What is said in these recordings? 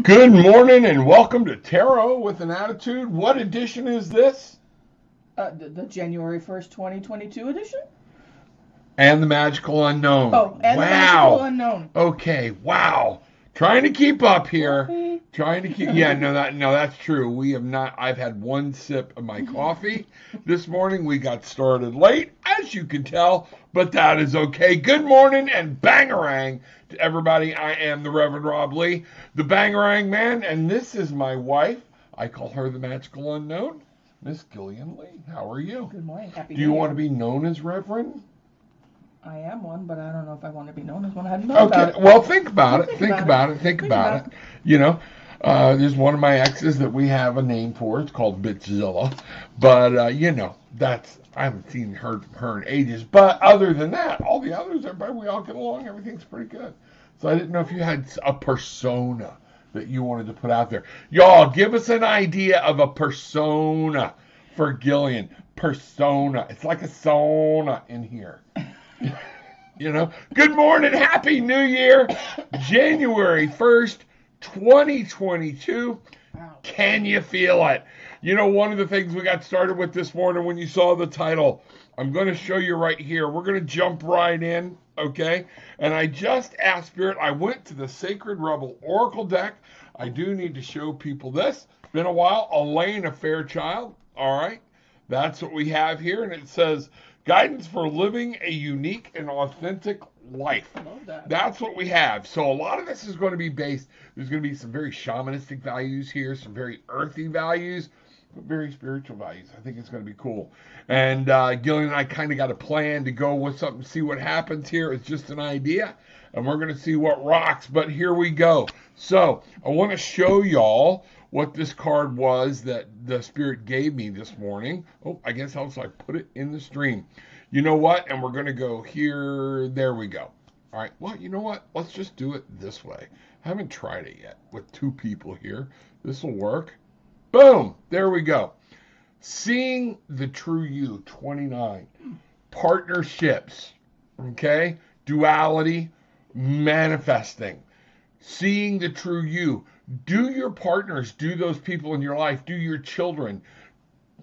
Good morning and welcome to Tarot with an Attitude. What edition is this? The January 1st, 2022 edition? And the Magical Unknown. Oh, and the Magical Unknown. Okay, wow. Trying to keep up here. Coffee. Trying to keep. Yeah, no, that's true. We have not. I've had one sip of my coffee this morning. We got started late, as you can tell, but that is okay. Good morning and bangarang to everybody. I am the Reverend Rob Lee, the Bangarang Man, and this is my wife. I call her the Magical Unknown, Miss Gillian Lee. How are you? Good morning. Happy Do New you Year. want to be known as Reverend? I am one, but I don't know if I want to be known as one. I hadn't thought about it. Well, think about it. Think about it. You know, there's one of my exes that we have a name for. It's called Bitchzilla. But, you know, I haven't seen her in ages. But other than that, all the others, everybody, we all get along. Everything's pretty good. So I didn't know if you had a persona that you wanted to put out there. Y'all, give us an idea of a persona for Gillian. Persona. It's like a sauna in here. You know, good morning, happy new year, January 1st, 2022. Can you feel it? You know, one of the things we got started with this morning when you saw the title, I'm going to show you right here. We're going to jump right in, okay? And I just asked Spirit, I went to the Sacred Rebel Oracle deck. I do need to show people this. It's been a while. Elaine, a Fairchild, all right? That's what we have here, and it says, guidance for living a unique and authentic life. Love that. That's what we have. So a lot of this is going to be based, there's going to be some very shamanistic values here, some very earthy values, but very spiritual values. I think it's going to be cool. And Gillian and I kind of got a plan to go with something, see what happens here. It's just an idea, and we're going to see what rocks. But here we go. So I want to show y'all what this card was that the Spirit gave me this morning. Oh, I guess also I put it in the stream. You know what? And we're going to go here. There we go. All right. Well, you know what? Let's just do it this way. I haven't tried it yet with two people here. This will work. Boom. There we go. Seeing the True You, 29. Partnerships. Okay? Duality. Manifesting. Seeing the True You. Do your partners, do those people in your life, do your children,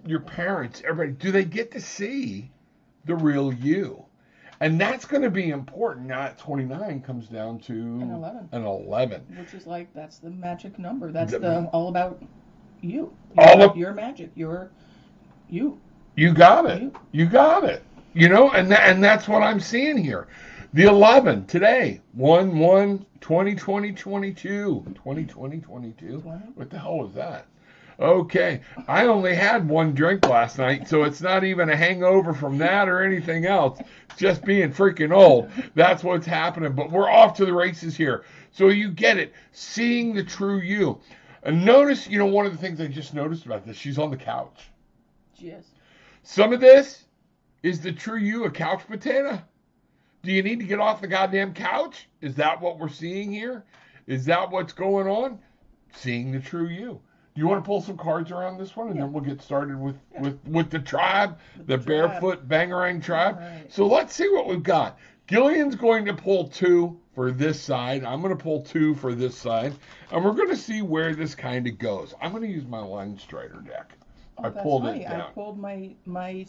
your parents, everybody, do they get to see the real you? And that's going to be important. Now, at 29 comes down to An 11. Which is like, that's the magic number. That's all about you. Your magic. You. You got it. You got it. You know, and that's what I'm seeing here. The 11 today, 1/1/2022. 2022? What the hell was that? Okay, I only had one drink last night, so it's not even a hangover from that or anything else. It's just being freaking old. That's what's happening. But we're off to the races here. So you get it. Seeing the true you. And notice, you know, one of the things I just noticed about this, she's on the couch. Yes. Some of this is the true you a couch potato? Do you need to get off the goddamn couch? Is that what we're seeing here? Is that what's going on? Seeing the true you. Do you want to pull some cards around this one? And then we'll get started with the tribe, the Barefoot Bangarang tribe. Right. So let's see what we've got. Gillian's going to pull 2 for this side. I'm going to pull 2 for this side. And we're going to see where this kind of goes. I'm going to use my Line Strider deck. I pulled it down. I pulled my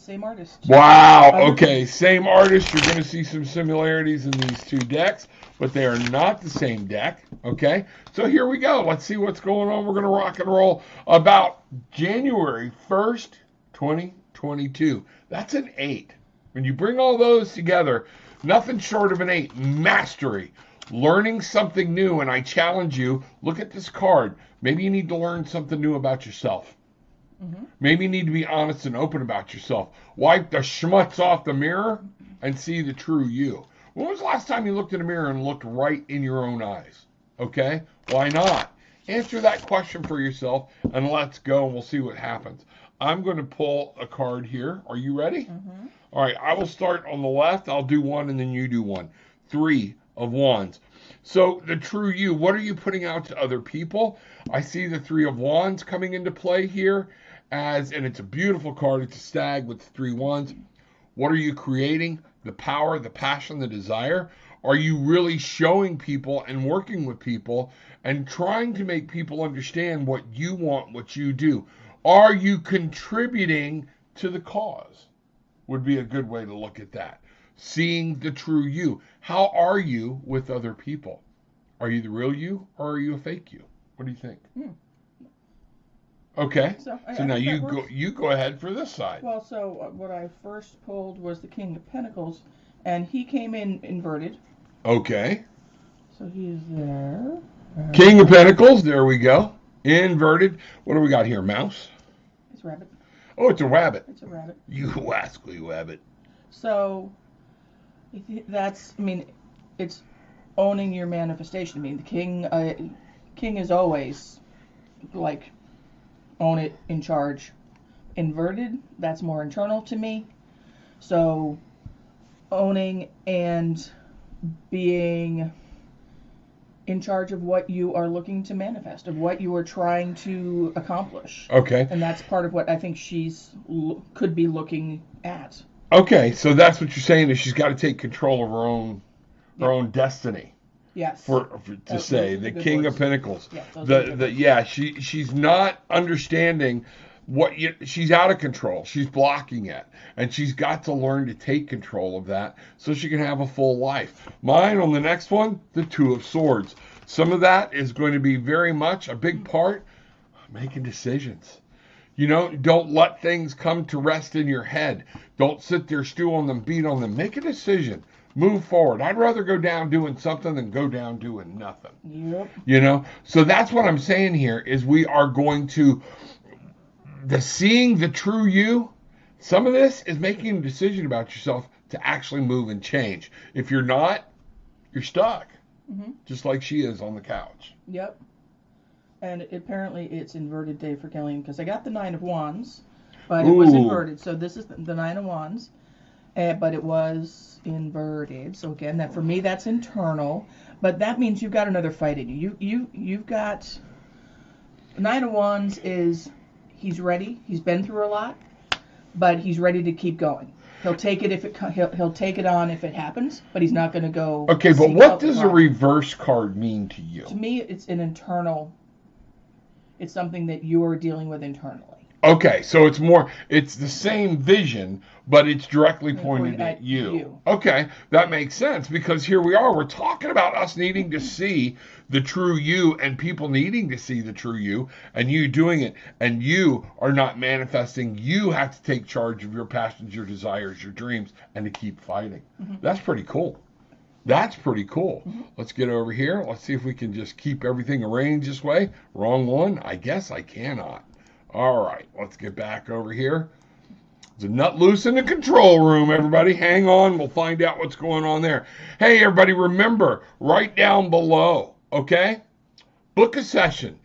same artist. Wow. Okay. Same artist. You're going to see some similarities in these two decks, but they are not the same deck. Okay. So here we go. Let's see what's going on. We're going to rock and roll about January 1st, 2022. That's an 8. When you bring all those together, nothing short of an 8. Mastery. Learning something new. And I challenge you, look at this card. Maybe you need to learn something new about yourself. Maybe you need to be honest and open about yourself. Wipe the schmutz off the mirror and see the true you. When was the last time you looked in a mirror and looked right in your own eyes? Okay? Why not? Answer that question for yourself and let's go and we'll see what happens. I'm going to pull a card here. Are you ready? All right. I will start on the left. I'll do one and then you do one. 3 of Wands. So the true you, what are you putting out to other people? I see the 3 of Wands coming into play here. And it's a beautiful card. It's a stag with 3 wands. What are you creating? The power, the passion, the desire. Are you really showing people and working with people and trying to make people understand what you want, what you do? Are you contributing to the cause? Would be a good way to look at that. Seeing the true you. How are you with other people? Are you the real you or are you a fake you? What do you think? Okay. So now you go ahead for this side. Well, so what I first pulled was the King of Pentacles, and he came in inverted. Okay. So he's there. King of Pentacles. There we go. Inverted. What do we got here? Mouse? It's a rabbit. Oh, it's a rabbit. It's a rabbit. You rascally rabbit. So that's, I mean, it's owning your manifestation. I mean, the king is always like own it, in charge. Inverted, that's more internal to me. So owning and being in charge of what you are looking to manifest, of what you are trying to accomplish. Okay. And that's part of what I think could be looking at. Okay, so that's what you're saying, is she's got to take control of her own destiny. Yes. To say the King of Pentacles. Yeah, she's not understanding she's out of control. She's blocking it, and she's got to learn to take control of that so she can have a full life. Mine on the next one, the Two of Swords. Some of that is going to be very much a big part making decisions. You know, don't let things come to rest in your head. Don't sit there, stew on them, beat on them. Make a decision. Move forward. I'd rather go down doing something than go down doing nothing. Yep. You know? So that's what I'm saying here, is we are going to, seeing the true you, some of this is making a decision about yourself to actually move and change. If you're not, you're stuck. Mm-hmm. Just like she is on the couch. Yep. And apparently it's inverted day for Gillian, because I got the Nine of Wands, but it was inverted. So this is the Nine of Wands, but it was inverted. So again, that for me, that's internal. But that means you've got another fight in you. You've got the Nine of Wands is he's ready. He's been through a lot, but he's ready to keep going. He'll take it he'll take it on if it happens, but he's not going to go. Okay, but what does a reverse card mean to you? To me, it's an internal. It's something that you are dealing with internally. Okay, so it's the same vision, but it's directly pointed at you. Okay, that makes sense, because here we are. We're talking about us needing to see the true you and people needing to see the true you and you doing it, and you are not manifesting. You have to take charge of your passions, your desires, your dreams, and to keep fighting. Mm-hmm. That's pretty cool. That's pretty cool. Mm-hmm. Let's get over here. Let's see if we can just keep everything arranged this way. Wrong one. I guess I cannot. All right. Let's get back over here. There's a nut loose in the control room, everybody. Hang on. We'll find out what's going on there. Hey, everybody, remember, right down below, okay? Book a session.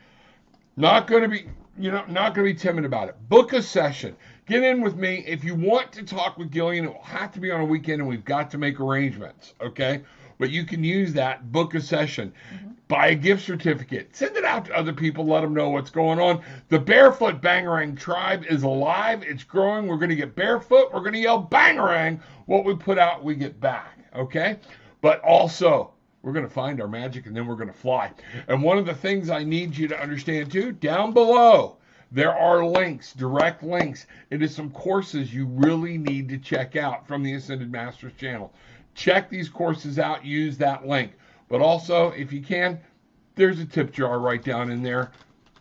Not going to be timid about it. Book a session. Get in with me. If you want to talk with Gillian, it will have to be on a weekend, and we've got to make arrangements, okay? But you can use that, book a session. Mm-hmm. Buy a gift certificate. Send it out to other people. Let them know what's going on. The Barefoot Bangarang tribe is alive. It's growing. We're going to get barefoot. We're going to yell Bangarang. What we put out, we get back, okay? But also, we're going to find our magic, and then we're going to fly. And one of the things I need you to understand, too, down below, there are links, direct links, into some courses you really need to check out from the Ascended Masters channel. Check these courses out. Use that link. But also, if you can, there's a tip jar right down in there.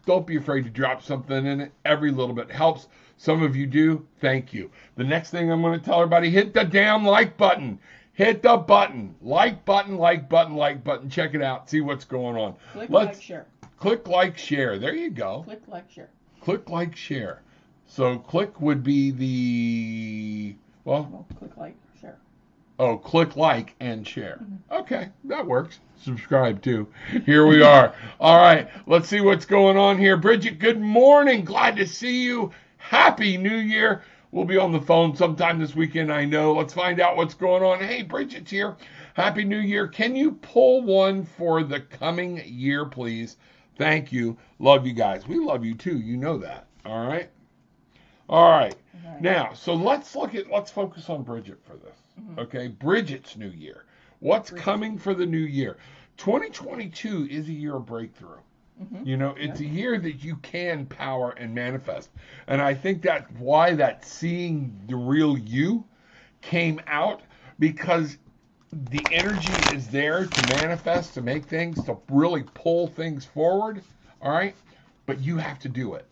Don't be afraid to drop something in it. Every little bit helps. Some of you do. Thank you. The next thing I'm going to tell everybody, hit the damn like button. Hit the button. Like button, like button, like button. Check it out. See what's going on. Like, share. Click, like, share. There you go. Click, like, share. Click, like, share. So click would be the, click, like, share. Oh, click, like, and share. Mm-hmm. Okay, that works. Subscribe, too. Here we are. All right, let's see what's going on here. Bridget, good morning. Glad to see you. Happy New Year. We'll be on the phone sometime this weekend, I know. Let's find out what's going on. Hey, Bridget's here. Happy New Year. Can you pull one for the coming year, please? Thank you. Love you guys. We love you too. You know that. All right. All right. Now, so let's focus on Bridget for this. Mm-hmm. Okay. Bridget's new year. What's coming for the new year? 2022 is a year of breakthrough. You know, it's a year that you can power and manifest. And I think that's why that seeing the real you came out, because the energy is there to manifest, to make things, to really pull things forward. All right. But you have to do it.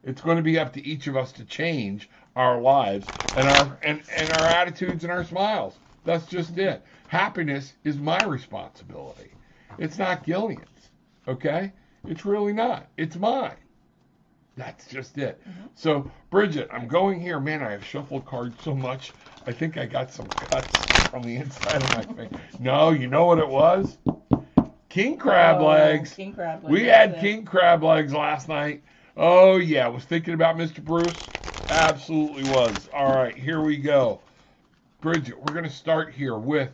It's going to be up to each of us to change our lives and our attitudes and our smiles. That's just it. Happiness is my responsibility. It's not Gillian's. Okay? It's really not. It's mine. That's just it. So, Bridget, I'm going here. Man, I have shuffled cards so much. I think I got some cuts on the inside of my finger. No, you know what it was? King crab legs. King crab legs. We had king crab legs last night. Oh, yeah. Was thinking about Mr. Bruce? Absolutely was. All right, here we go. Bridget, we're going to start here with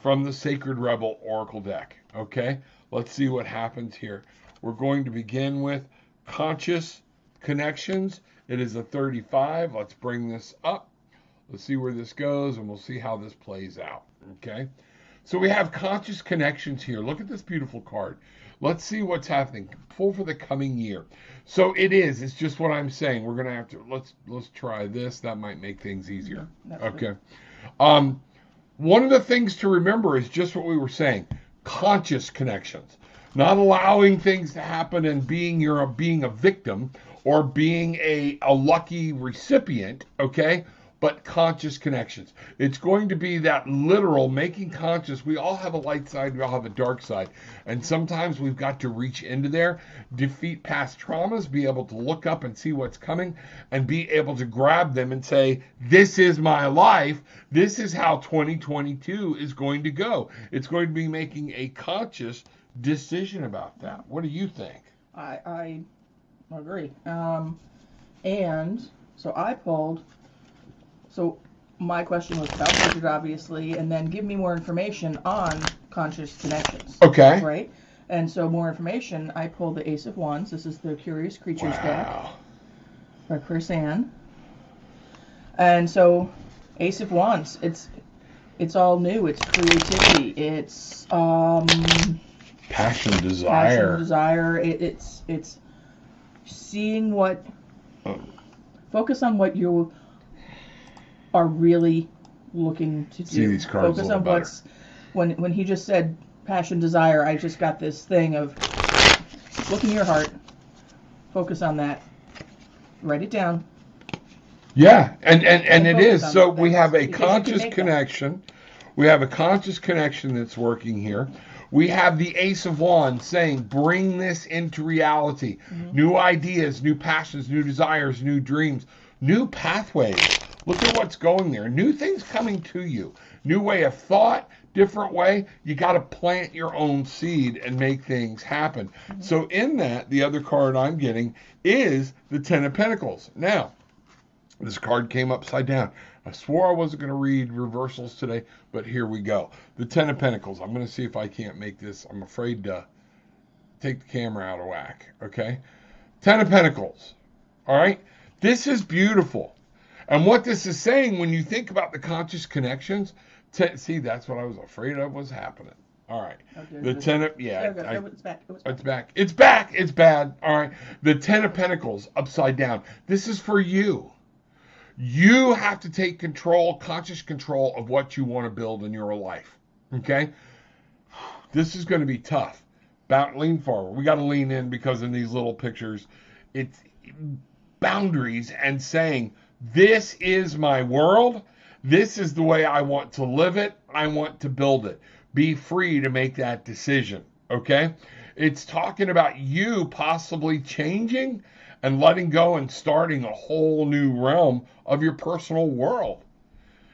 from the Sacred Rebel Oracle deck. Okay? Let's see what happens here. We're going to begin with conscious connections. It is a 35. Let's bring this up. Let's see where this goes, and we'll see how this plays out. Okay? So we have conscious connections here. Look at this beautiful card. Let's see what's happening. Pull for the coming year. So it's just what I'm saying. We're going to have to, let's try this. That might make things easier. Okay. One of the things to remember is just what we were saying. Conscious connections. Not allowing things to happen and being a victim or being a lucky recipient, okay? But conscious connections. It's going to be that literal making conscious. We all have a light side, we all have a dark side. And sometimes we've got to reach into there, defeat past traumas, be able to look up and see what's coming, and be able to grab them and say, this is my life. This is how 2022 is going to go. It's going to be making a conscious decision about that. What do you think? I agree. And so I pulled. So my question was about Bridget, obviously, and then give me more information on conscious connections. Okay. Right? And so more information, I pulled the Ace of Wands. This is the Curious Creatures deck by Chris Ann. And so Ace of Wands, it's all new. It's creativity. It's passion, desire. It's seeing what. Focus on what you are really looking to do. See these cards Focus a on little what's when he just said passion, desire. I just got this thing of look in your heart. Focus on that. Write it down. Yeah, and it is. So we have a because conscious connection. We have a conscious connection that's working here. We have the Ace of Wands saying, bring this into reality. New ideas, new passions, new desires, new dreams, new pathways. Look at what's going there. New things coming to you. New way of thought, different way. You got to plant your own seed and make things happen. So in that, the other card I'm getting is the Ten of Pentacles. Now, this card came upside down. I swore I wasn't going to read reversals today, but here we go. The Ten of Pentacles. I'm going to see if I can't make this. I'm afraid to take the camera out of whack, okay? Ten of Pentacles, all right? This is beautiful. And what this is saying, when you think about the conscious connections, see, that's what I was afraid of was happening. All right. The Ten of, it's back. It's back. It's back. It's bad. All right. The Ten of Pentacles upside down. This is for you. You have to take control, conscious control of what you want to build in your life. Okay? This is going to be tough. Lean forward. We got to lean in because in these little pictures, it's boundaries and saying, this is my world. This is the way I want to live it. I want to build it. Be free to make that decision. Okay? It's talking about you possibly changing and letting go and starting a whole new realm of your personal world.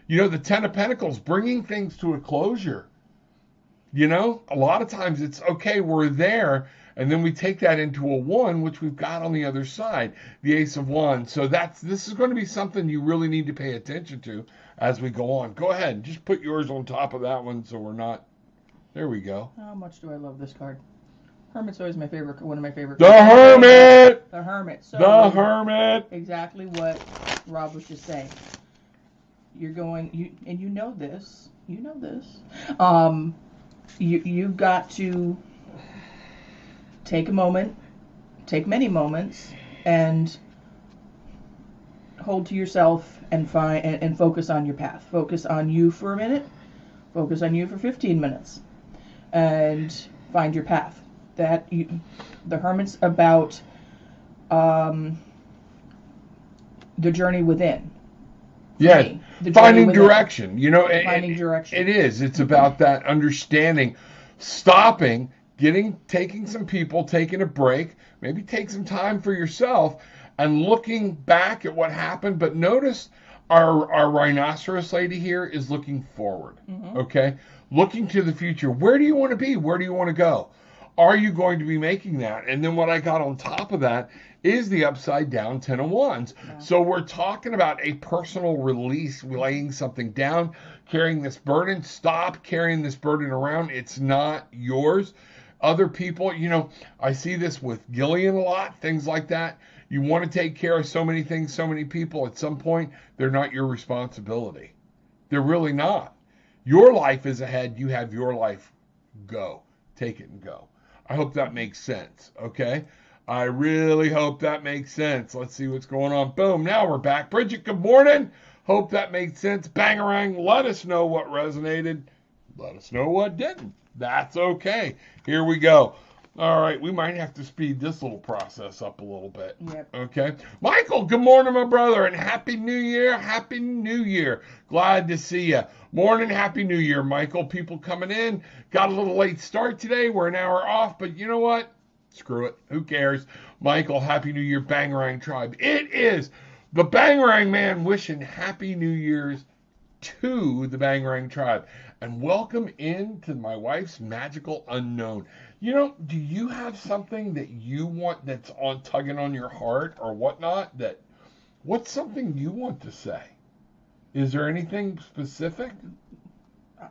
You know, the Ten of Pentacles, bringing things to a closure. You know, a lot of times it's, okay, we're there, and then we take that into a one, which we've got on the other side, the Ace of Wands. So this is going to be something you really need to pay attention to as we go on. Go ahead, just put yours on top of that one so we're not, there we go. How much do I love this card? Hermit's always my favorite, one of my favorite cards. The Hermit! The Hermit. So the Hermit! Exactly what Rob was just saying. you're going, and you know this. You've got to take a moment, take many moments, and hold to yourself and focus on your path. Focus on you for a minute. Focus on you for 15 minutes, and find your path. The Hermit's about the journey within. Yeah, finding direction. You know, finding direction. It is. It's about that understanding, stopping, taking some people, taking a break, maybe take some time for yourself, and looking back at what happened. But notice our rhinoceros lady here is looking forward. Okay, looking to the future. Where do you want to be? Where do you want to go? Are you going to be making that? And then what I got on top of that is the upside down 10 of Wands. Yeah. So we're talking about a personal release, laying something down, carrying this burden. Stop carrying this burden around. It's not yours. Other people, you know, I see this with Gillian a lot, things like that. You want to take care of so many things, so many people. At some point, they're not your responsibility. They're really not. Your life is ahead. You have your life. Go. Take it and go. I hope that makes sense, okay? I really hope that makes sense. Let's see what's going on. Boom, now we're back. Bridget, good morning. Hope that made sense. Bangarang, let us know what resonated. Let us know what didn't. That's okay. Here we go. All right, we might have to speed this little process up a little bit. Yep. Okay. Michael, good morning, my brother, and Happy New Year. Happy New Year. Glad to see you. Morning, Happy New Year, Michael. People coming in. Got a little late start today. We're an hour off, but you know what? Screw it. Who cares? Michael, Happy New Year, Bangarang Tribe. It is the Bangarang Man wishing Happy New Year's to the Bangarang Tribe. And welcome into my wife's magical unknown. You know, do you have something that you want that's tugging on your heart or whatnot? What's something you want to say? Is there anything specific?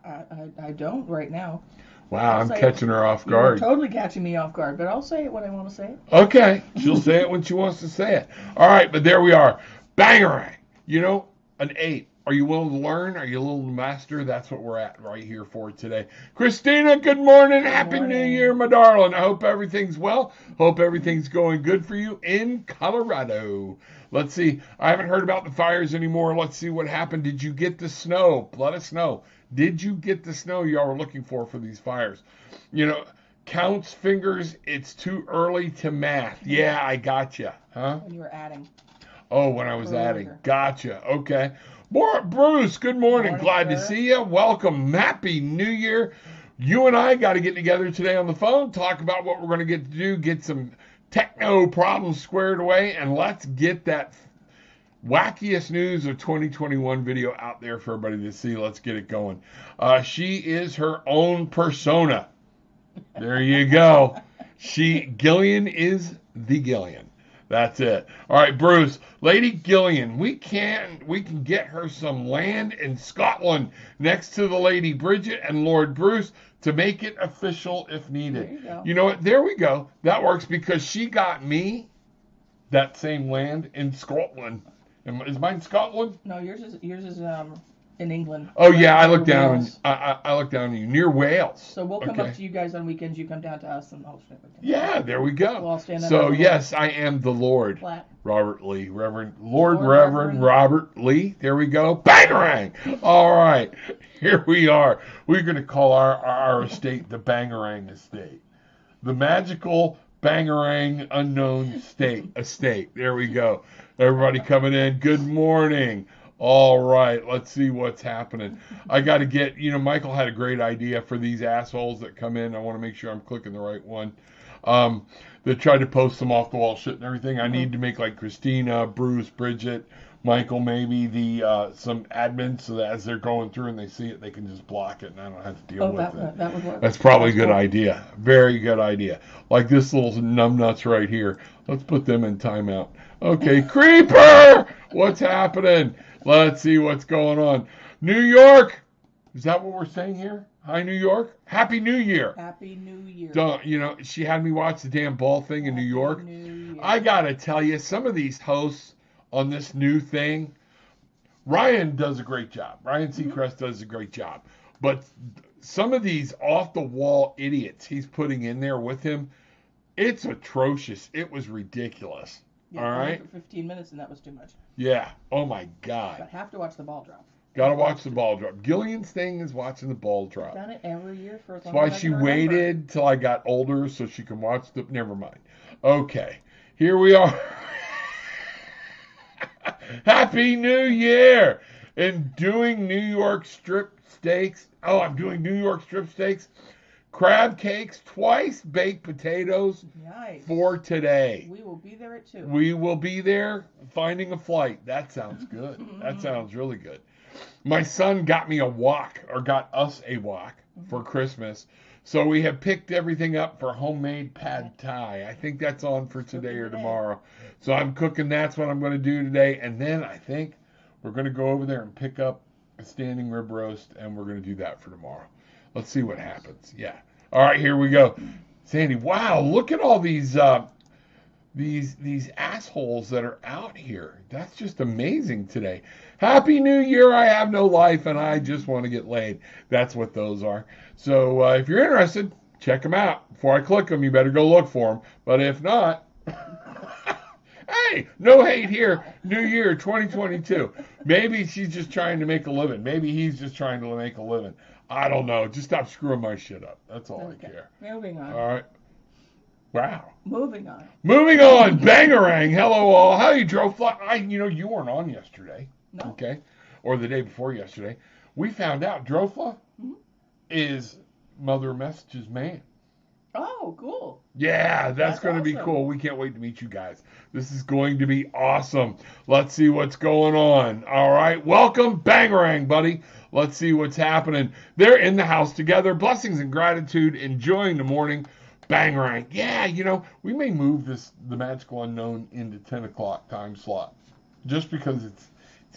I don't right now. Wow, I'm catching her off guard. You're totally catching me off guard, but I'll say it when I want to say it. Okay, she'll say it when she wants to say it. All right, but there we are. Bangarang. You know, an 8. Are you willing to learn? Are you willing to master? That's what we're at right here for today. Christina, good morning. Happy New Year, my darling. I hope everything's well. Hope everything's going good for you in Colorado. Let's see. I haven't heard about the fires anymore. Let's see what happened. Did you get the snow? Let us know. Did you get the snow y'all were looking for these fires? You know, counts fingers. It's too early to math. Yeah, I gotcha. Huh? When you were adding. Oh, when I was adding. Gotcha. Okay. Bruce, good morning. Glad to see you. Welcome. Happy New Year. You and I got to get together today on the phone, talk about what we're going to get to do, get some techno problems squared away, and let's get that wackiest news of 2021 video out there for everybody to see. Let's get it going. She is her own persona. There you go. Gillian is the Gillian. That's it. All right, Bruce. Lady Gillian, we can get her some land in Scotland next to the Lady Bridget and Lord Bruce to make it official if needed. There you go. You know what? There we go. That works because she got me that same land in Scotland. Is mine Scotland? No, yours is in England. Oh yeah, I look down. I look down on you near Wales. So we'll come up to you guys on weekends. You come down to us, and I'll share with you. Yeah, there we go. We'll all stand up. So yes, I am the Lord Robert Lee, Reverend Robert Lee. There we go. Bangarang. All right, here we are. We're going to call our estate the Bangarang Estate, the magical Bangarang unknown estate. There we go. Everybody coming in. Good morning. All right, let's see what's happening. I got to get, Michael had a great idea for these assholes that come in. I want to make sure I'm clicking the right one. They tried to post some off the wall shit and everything. I need to make like Christina, Bruce, Bridget, Michael, maybe some admins so that as they're going through and they see it, they can just block it and I don't have to deal with it. That would work. That's probably a good idea. Very good idea. Like this little numbnuts right here. Let's put them in timeout. Okay, Creeper! What's happening? Let's see what's going on. New York! Is that what we're saying here? Hi, New York. Happy New Year. Happy New Year. She had me watch the damn ball thing in New York. I got to tell you, some of these hosts on this new thing Ryan does a great job. Ryan Seacrest does a great job. But some of these off-the-wall idiots he's putting in there with him, it's atrocious. It was ridiculous. Yeah, all right? For 15 minutes, and that was too much. Yeah. Oh, my God. But have to watch the ball drop. Got to watch the ball drop. Gillian's thing is watching the ball drop. I've done it every year for as long That's why as I she can remember. waited till I got older so she can watch the... Never mind. Okay. Here we are. Happy New Year! And doing New York strip steaks. Oh, I'm doing New York strip steaks. Crab cakes, twice baked potatoes Nice. for today. We will be there at 2. We will be there finding a flight. That sounds good. That sounds really good. My son got me a wok, or got us a wok for Christmas. So we have picked everything up for homemade pad thai. I think that's on for today or tomorrow. So I'm cooking. That's what I'm going to do today. And then I think we're going to go over there and pick up a standing rib roast, and we're going to do that for tomorrow. Let's see what happens. Yeah. All right, here we go. Sandy, wow, look at all these assholes that are out here. That's just amazing today. Happy New Year, I have no life, and I just want to get laid. That's what those are. So if you're interested, check them out. Before I click them, you better go look for them. But if not, hey, no hate here. New Year 2022. Maybe she's just trying to make a living. Maybe he's just trying to make a living. I don't know. Just stop screwing my shit up. That's all I care. Moving on. All right. Wow. Moving on. Moving on. Bangarang. Hello all. How you drove fly? You weren't on yesterday. No. Okay. Or the day before yesterday. We found out Drofla is Mother Message's man. Oh, cool. Yeah, that's going to be awesome. cool. We can't wait to meet you guys. This is going to be awesome. Let's see what's going on. All right. Welcome, Bangarang, buddy. Let's see what's happening. They're in the house together. Blessings and gratitude. Enjoying the morning. Bangarang. Yeah, we may move the Magical Unknown into 10 o'clock time slot. Just because it's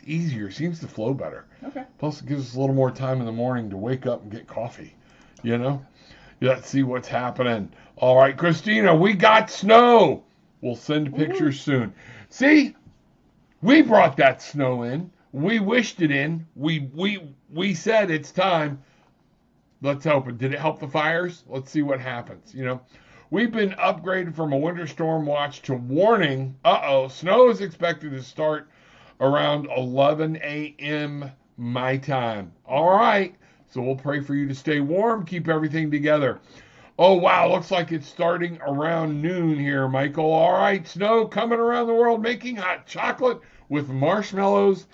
easier. Seems to flow better. Okay. Plus, it gives us a little more time in the morning to wake up and get coffee. Let's see what's happening. All right, Christina, we got snow. We'll send pictures soon. See, we brought that snow in. We wished it in. We said it's time. Let's hope it. Did it help the fires? Let's see what happens. We've been upgraded from a winter storm watch to warning. Snow is expected to start around 11 a.m. my time. All right. So we'll pray for you to stay warm, keep everything together. Oh, wow, looks like it's starting around noon here, Michael. All right, snow coming around the world, making hot chocolate with marshmallows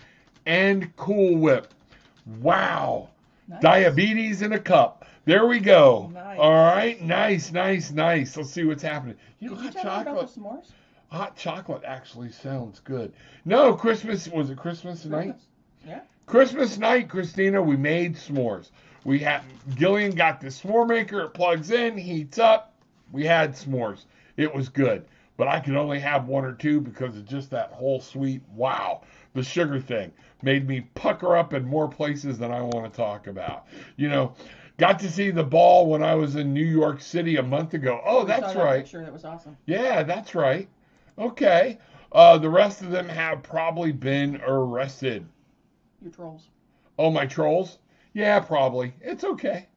and Cool Whip. Wow. Nice. Diabetes in a cup. There we go. Nice. All right, nice. Let's see what's happening. Hot chocolate. About the s'mores? Hot chocolate actually sounds good. No, Christmas, was it Christmas night? Yeah. Christmas night, Christina, we made s'mores. Gillian got the s'more maker. It plugs in, heats up. We had s'mores. It was good. But I could only have one or two because of just that whole sweet, wow. The sugar thing made me pucker up in more places than I want to talk about. Got to see the ball when I was in New York City a month ago. Oh, that's right. Picture. That was awesome. Yeah, that's right. Okay. The rest of them have probably been arrested. Your trolls. Oh, my trolls? Yeah, probably. It's okay.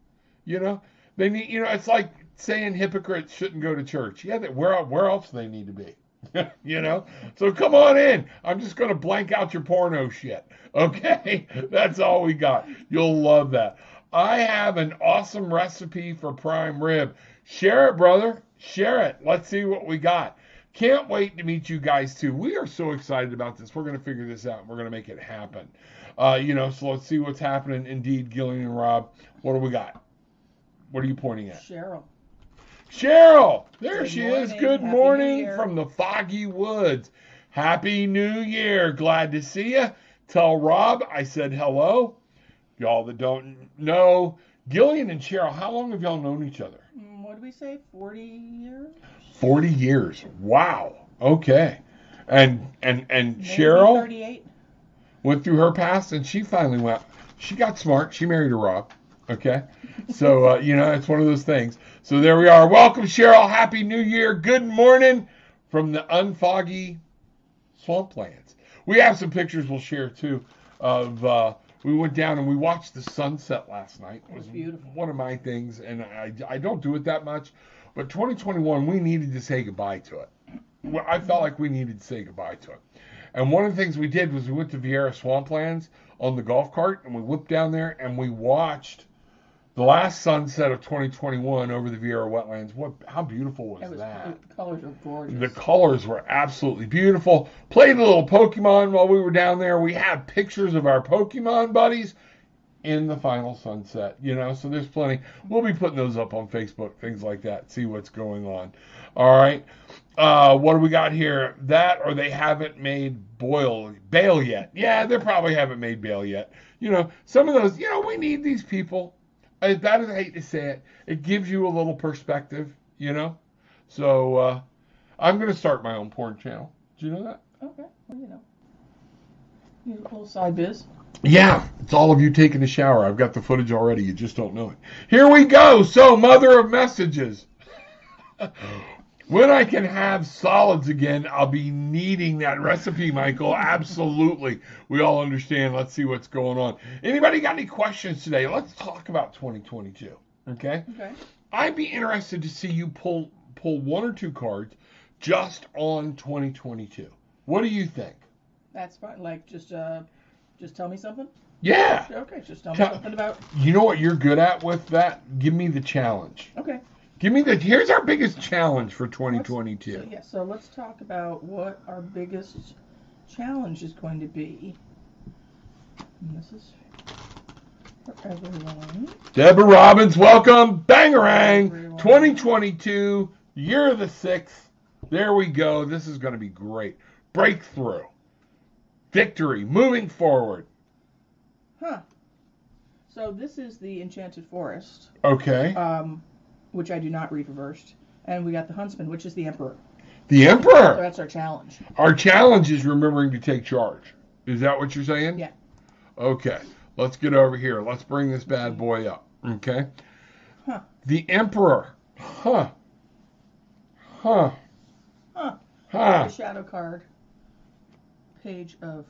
They need. It's like saying hypocrites shouldn't go to church. Yeah, where else do they need to be? So come on in. I'm just going to blank out your porno shit. Okay? That's all we got. You'll love that. I have an awesome recipe for prime rib. Share it, brother. Share it. Let's see what we got. Can't wait to meet you guys, too. We are so excited about this. We're going to figure this out. We're going to make it happen. So let's see what's happening. Indeed, Gillian and Rob, what do we got? What are you pointing at? Cheryl! There she is. Good morning from the foggy woods. Happy New Year. Glad to see you. Tell Rob I said hello. Y'all that don't know, Gillian and Cheryl, how long have y'all known each other? What did we say? 40 years? 40 years. Wow. Okay. And Maybe Cheryl 38. Went through her past, and she finally went. She got smart. She married a Rob. Okay. So, it's one of those things. So there we are. Welcome, Cheryl. Happy New Year. Good morning from the unfoggy swamplands. We have some pictures we'll share, too. we went down and we watched the sunset last night. It was beautiful. One of my things, and I don't do it that much, but 2021 we needed to say goodbye to it. I felt like we needed to say goodbye to it. And one of the things we did was we went to Vieira Swamplands on the golf cart, and we whipped down there and we watched the last sunset of 2021 over the Vieira wetlands. How beautiful was that? The colors are gorgeous. The colors were absolutely beautiful. Played a little Pokemon while we were down there. We have pictures of our Pokemon buddies in the final sunset, so there's plenty. We'll be putting those up on Facebook, things like that, see what's going on. All right. What do we got here? That, or they haven't made bail yet. Yeah, they probably haven't made bail yet. Some of those, we need these people. I hate to say it. It gives you a little perspective, So, I'm going to start my own porn channel. Did you know that? Okay. Well, You have a little side biz. Yeah, it's all of you taking a shower. I've got the footage already. You just don't know it. Here we go. So, mother of messages. When I can have solids again, I'll be needing that recipe, Michael. Absolutely. We all understand. Let's see what's going on. Anybody got any questions today? Let's talk about 2022. Okay? Okay. I'd be interested to see you pull one or two cards just on 2022. What do you think? That's fine. Like, just tell me something? Yeah. Okay, just tell me something about... You know what you're good at with that? Give me the challenge. Okay. Here's our biggest challenge for 2022. So let's talk about what our biggest challenge is going to be. And this is for everyone. Deborah Robbins, welcome. Bangarang. 2022, year of the 6th. There we go. This is going to be great. Breakthrough. Victory. Moving forward. Huh. So this is the Enchanted Forest. Okay. Which I do not read reversed. And we got the Huntsman, which is the Emperor. The Emperor? So that's our challenge. Our challenge is remembering to take charge. Is that what you're saying? Yeah. Okay. Let's get over here. Let's bring this bad boy up. Okay? Huh. The Emperor. Huh. Huh. Huh. Huh. The shadow card. Page of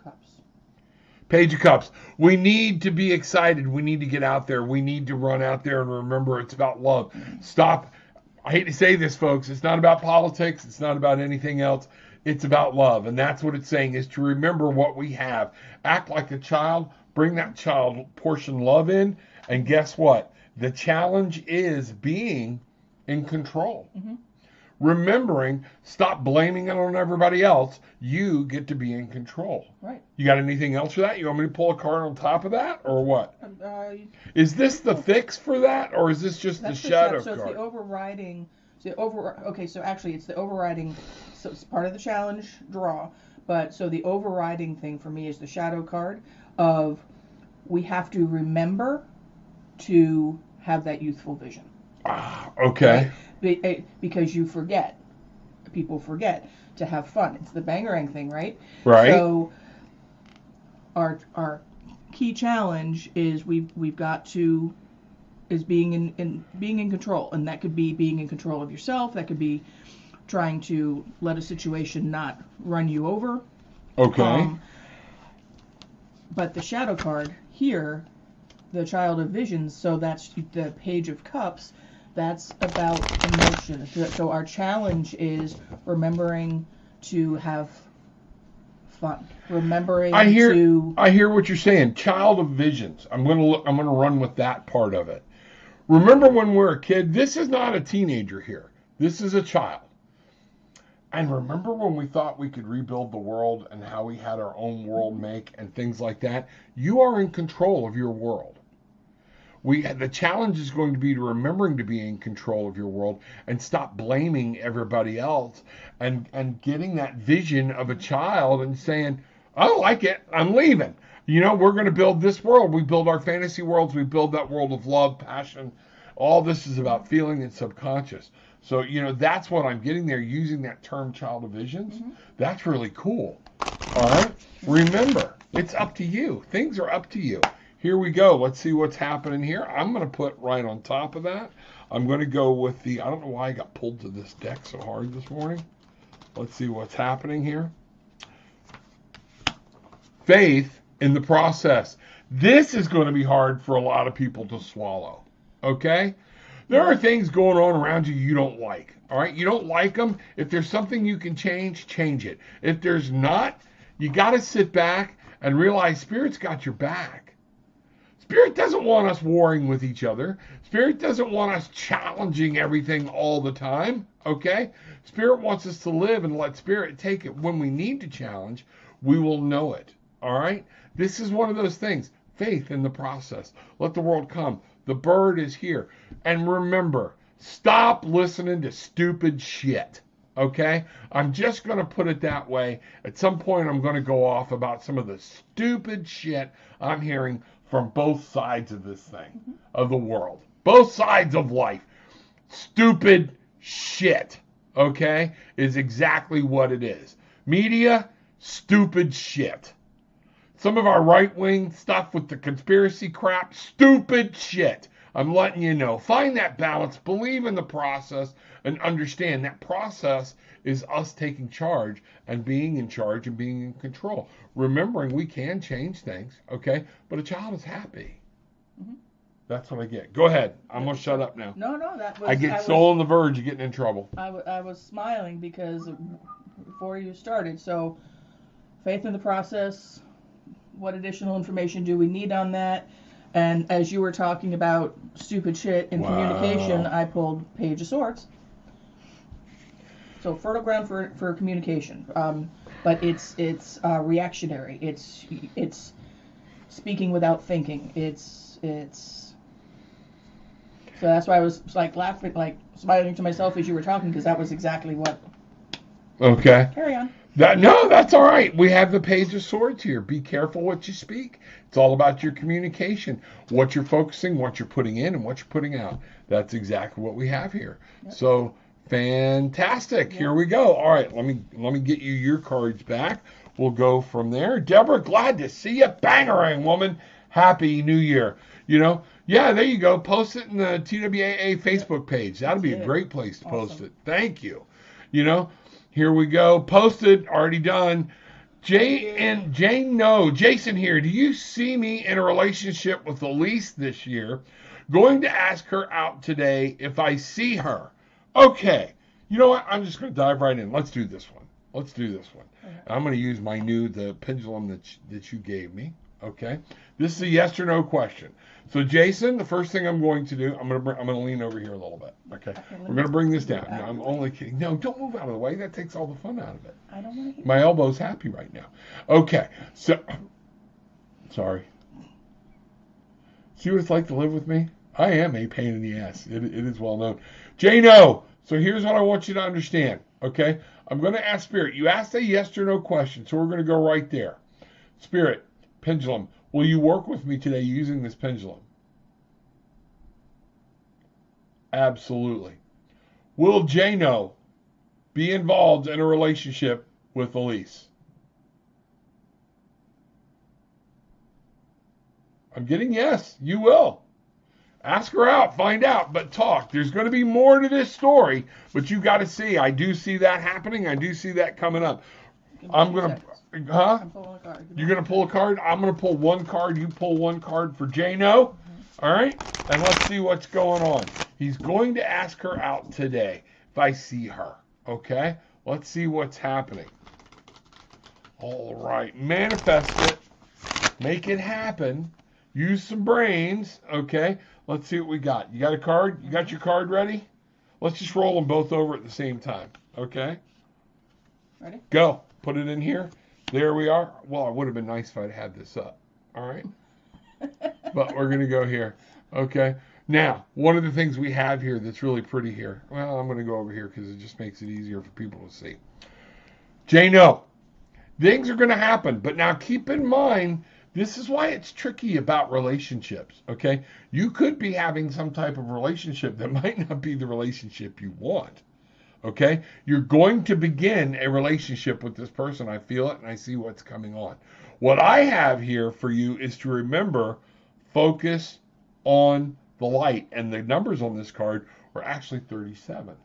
Cups. Page of Cups. We need to be excited. We need to get out there. We need to run out there and remember it's about love. Stop. I hate to say this, folks. It's not about politics. It's not about anything else. It's about love. And that's what it's saying, is to remember what we have. Act like a child. Bring that child portion love in. And guess what? The challenge is being in control. Mm-hmm. Remembering, stop blaming it on everybody else. You get to be in control. Right. You got anything else for that? You want me to pull a card on top of that, or what? Is this the fix for that, or is this just the shadow card? So it's the overriding. Okay, so actually it's the overriding. So it's part of the challenge draw, but so the overriding thing for me is the shadow card of we have to remember to have that youthful vision. Ah, okay. Right? Because people forget to have fun. It's the Bangarang thing, right? Right. So our key challenge is we've got to is being in control, and that could be being in control of yourself. That could be trying to let a situation not run you over. Okay. But the shadow card here, the Child of Visions, so that's the Page of Cups. That's about emotion. So our challenge is remembering to have fun. Remembering I hear what you're saying. Child of Visions. I'm gonna run with that part of it. Remember when we're a kid? This is not a teenager here. This is a child. And remember when we thought we could rebuild the world and how we had our own world make and things like that? You are in control of your world. The challenge is going to be to remembering to be in control of your world and stop blaming everybody else and getting that vision of a child and saying, I don't like it, I'm leaving. We're going to build this world. We build our fantasy worlds. We build that world of love, passion. All this is about feeling and subconscious. So, that's what I'm getting there using that term Child of Visions. Mm-hmm. That's really cool. All right? Remember, it's up to you. Things are up to you. Here we go. Let's see what's happening here. I'm going to put right on top of that. I'm going to go with I don't know why I got pulled to this deck so hard this morning. Let's see what's happening here. Faith in the process. This is going to be hard for a lot of people to swallow. Okay? There are things going on around you don't like. All right? You don't like them. If there's something you can change, change it. If there's not, you got to sit back and realize Spirit's got your back. Spirit doesn't want us warring with each other. Spirit doesn't want us challenging everything all the time. Okay? Spirit wants us to live and let Spirit take it. When we need to challenge, we will know it. All right? This is one of those things. Faith in the process. Let the world come. The bird is here. And remember, stop listening to stupid shit. Okay? I'm just going to put it that way. At some point, I'm going to go off about some of the stupid shit I'm hearing from both sides of this thing, of the world. Both sides of life. Stupid shit. Okay? Is exactly what it is. Media, stupid shit. Some of our right-wing stuff with the conspiracy crap, stupid shit. I'm letting you know. Find that balance, believe in the process, and understand that process is us taking charge and being in charge and being in control. Remembering we can change things, okay? But a child is happy. Mm-hmm. That's what I get. Go ahead. I'm going to shut up now. No, that was... I was on the verge of getting in trouble. I was smiling because before you started, so faith in the process... What additional information do we need on that? And as you were talking about stupid shit in communication, I pulled Page of Swords. So fertile ground for communication, but it's reactionary. It's speaking without thinking. It's so that's why I was like laughing, like smiling to myself as you were talking, because that was exactly what. Okay. Carry on. No, that's all right. We have the Page of Swords here. Be careful what you speak. It's all about your communication, what you're focusing, what you're putting in, and what you're putting out. That's exactly what we have here. Yep. So fantastic. Yep. Here we go. All right, let me get you your cards back. We'll go from there. Deborah, glad to see you. Bangarang, woman. Happy New Year. You know, yeah, there you go. Post it in the TWAA Facebook page. That'll be a great place to post it. Thank you. You know. Here we go. Posted. Already done. Jason here. Do you see me in a relationship with Elise this year? Going to ask her out today if I see her. Okay. You know what? I'm just going to dive right in. Let's do this one. Okay. I'm going to use the pendulum that you gave me. Okay. This is a yes or no question. So, Jason, the first thing I'm going to do, I'm going to lean over here a little bit. Okay. We're going to bring this down. No, I'm only kidding. No, don't move out of the way. That takes all the fun out of it. I don't want to hear. My elbow's happy right now. Okay. So, sorry. See what it's like to live with me? I am a pain in the ass. It is well known. Jano, so here's what I want you to understand. Okay. I'm going to ask Spirit. You asked a yes or no question, so we're going to go right there. Spirit, pendulum. Will you work with me today using this pendulum? Absolutely. Will Jano be involved in a relationship with Elise? I'm getting yes, you will. Ask her out, find out, but talk. There's going to be more to this story, but you got to see. I do see that happening. I do see that coming up. I'm going to... Huh? I'm pulling a card. You're going to pull a card? I'm going to pull one card. You pull one card for Jano. Mm-hmm. All right? And let's see what's going on. He's going to ask her out today if I see her. Okay? Let's see what's happening. All right. Manifest it. Make it happen. Use some brains. Okay? Let's see what we got. You got a card? You got your card ready? Let's just roll them both over at the same time. Okay? Ready? Go. Put it in here. There we are. Well, it would have been nice if I'd had this up. All right? But we're going to go here. Okay? Now, one of the things we have here that's really pretty here. Well, I'm going to go over here because it just makes it easier for people to see. Jano, things are going to happen. But now keep in mind, this is why it's tricky about relationships. Okay? You could be having some type of relationship that might not be the relationship you want. Okay? You're going to begin a relationship with this person. I feel it and I see what's coming on. What I have here for you is to remember, focus on the light. And the numbers on this card were actually 37.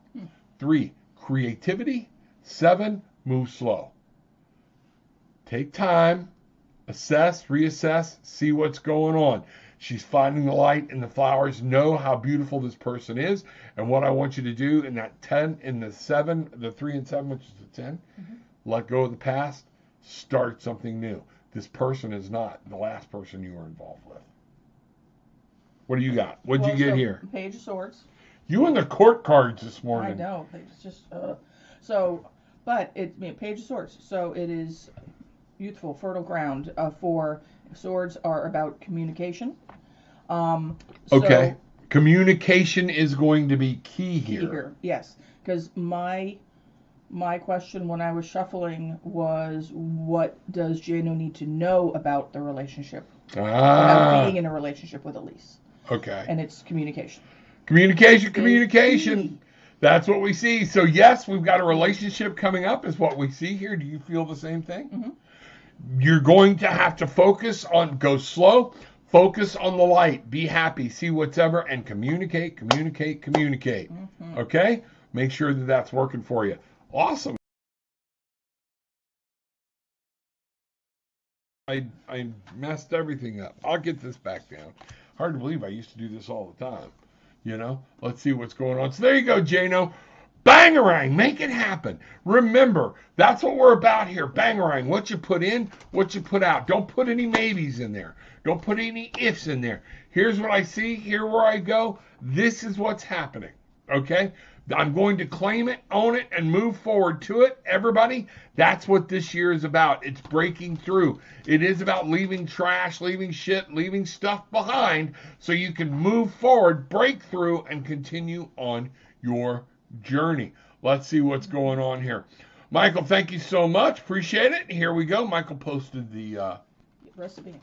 3, creativity. 7, move slow. Take time. Assess, reassess, see what's going on. She's finding the light in the flowers. Know how beautiful this person is. And what I want you to do in that 10, in the 7, the 3 and 7, which is the 10, let go of the past, start something new. This person is not the last person you were involved with. What do you got? What'd you get here? Page of Swords. You and the court cards this morning. I know. It's just, but it's Page of Swords. So it is youthful, fertile ground for swords are about communication. Okay. Communication is going to be key here. Yes. Because my question when I was shuffling was, what does Jano need to know about the relationship? About being in a relationship with Elise. Okay. And it's communication. Communication. That's what we see. So yes, we've got a relationship coming up is what we see here. Do you feel the same thing? Mm-hmm. You're going to have to focus on, go slow, focus on the light, be happy, see what's ever, and communicate. Mm-hmm. Okay? Make sure that that's working for you. Awesome. I messed everything up. I'll get this back down. Hard to believe I used to do this all the time. You know? Let's see what's going on. So there you go, Jano. Bangarang, make it happen. Remember, that's what we're about here. Bangarang, what you put in, what you put out. Don't put any maybes in there. Don't put any ifs in there. Here's what I see. Here where I go. This is what's happening. Okay? I'm going to claim it, own it, and move forward to it. Everybody, that's what this year is about. It's breaking through. It is about leaving trash, leaving shit, leaving stuff behind so you can move forward, break through, and continue on your journey. Let's see what's going on here. Michael, thank you so much. Appreciate it. Here we go. Michael posted the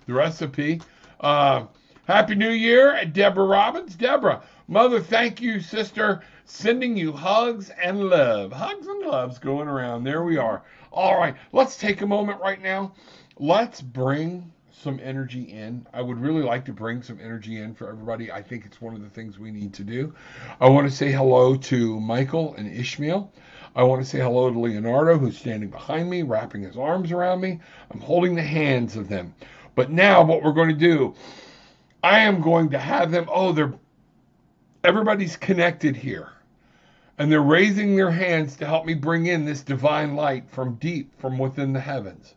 recipe. Happy New Year, Deborah Robbins. Deborah, Mother, thank you, sister. Sending you hugs and love. Hugs and loves going around. There we are. All right, let's take a moment right now. Let's bring some energy in. I would really like to bring some energy in for everybody. I think it's one of the things we need to do. I want to say hello to Michael and Ishmael. I want to say hello to Leonardo, who's standing behind me, wrapping his arms around me. I'm holding the hands of them. But now what we're going to do, I am going to have them, everybody's connected here. And they're raising their hands to help me bring in this divine light from deep, from within the heavens.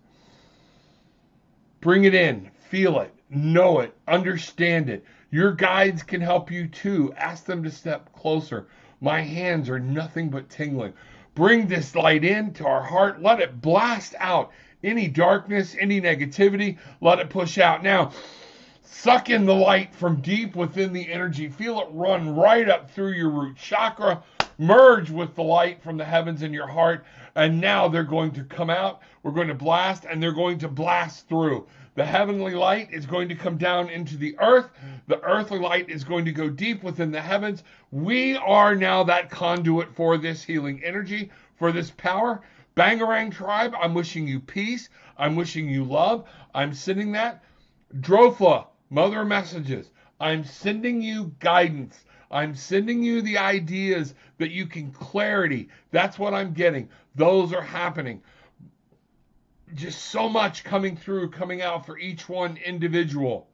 Bring it in, feel it, know it, understand it. Your guides can help you too. Ask them to step closer. My hands are nothing but tingling. Bring this light into our heart. Let it blast out any darkness, any negativity. Let it push out. Now, suck in the light from deep within the energy. Feel it run right up through your root chakra. Merge with the light from the heavens in your heart. And now they're going to come out. We're going to blast, and they're going to blast through. The heavenly light is going to come down into the earth. The earthly light is going to go deep within the heavens. We are now that conduit for this healing energy, for this power. Bangarang tribe, I'm wishing you peace. I'm wishing you love. I'm sending that. Drofla, mother messages. I'm sending you guidance. I'm sending you the ideas that you can clarity. That's what I'm getting. Those are happening. Just so much coming through, coming out for each one individual.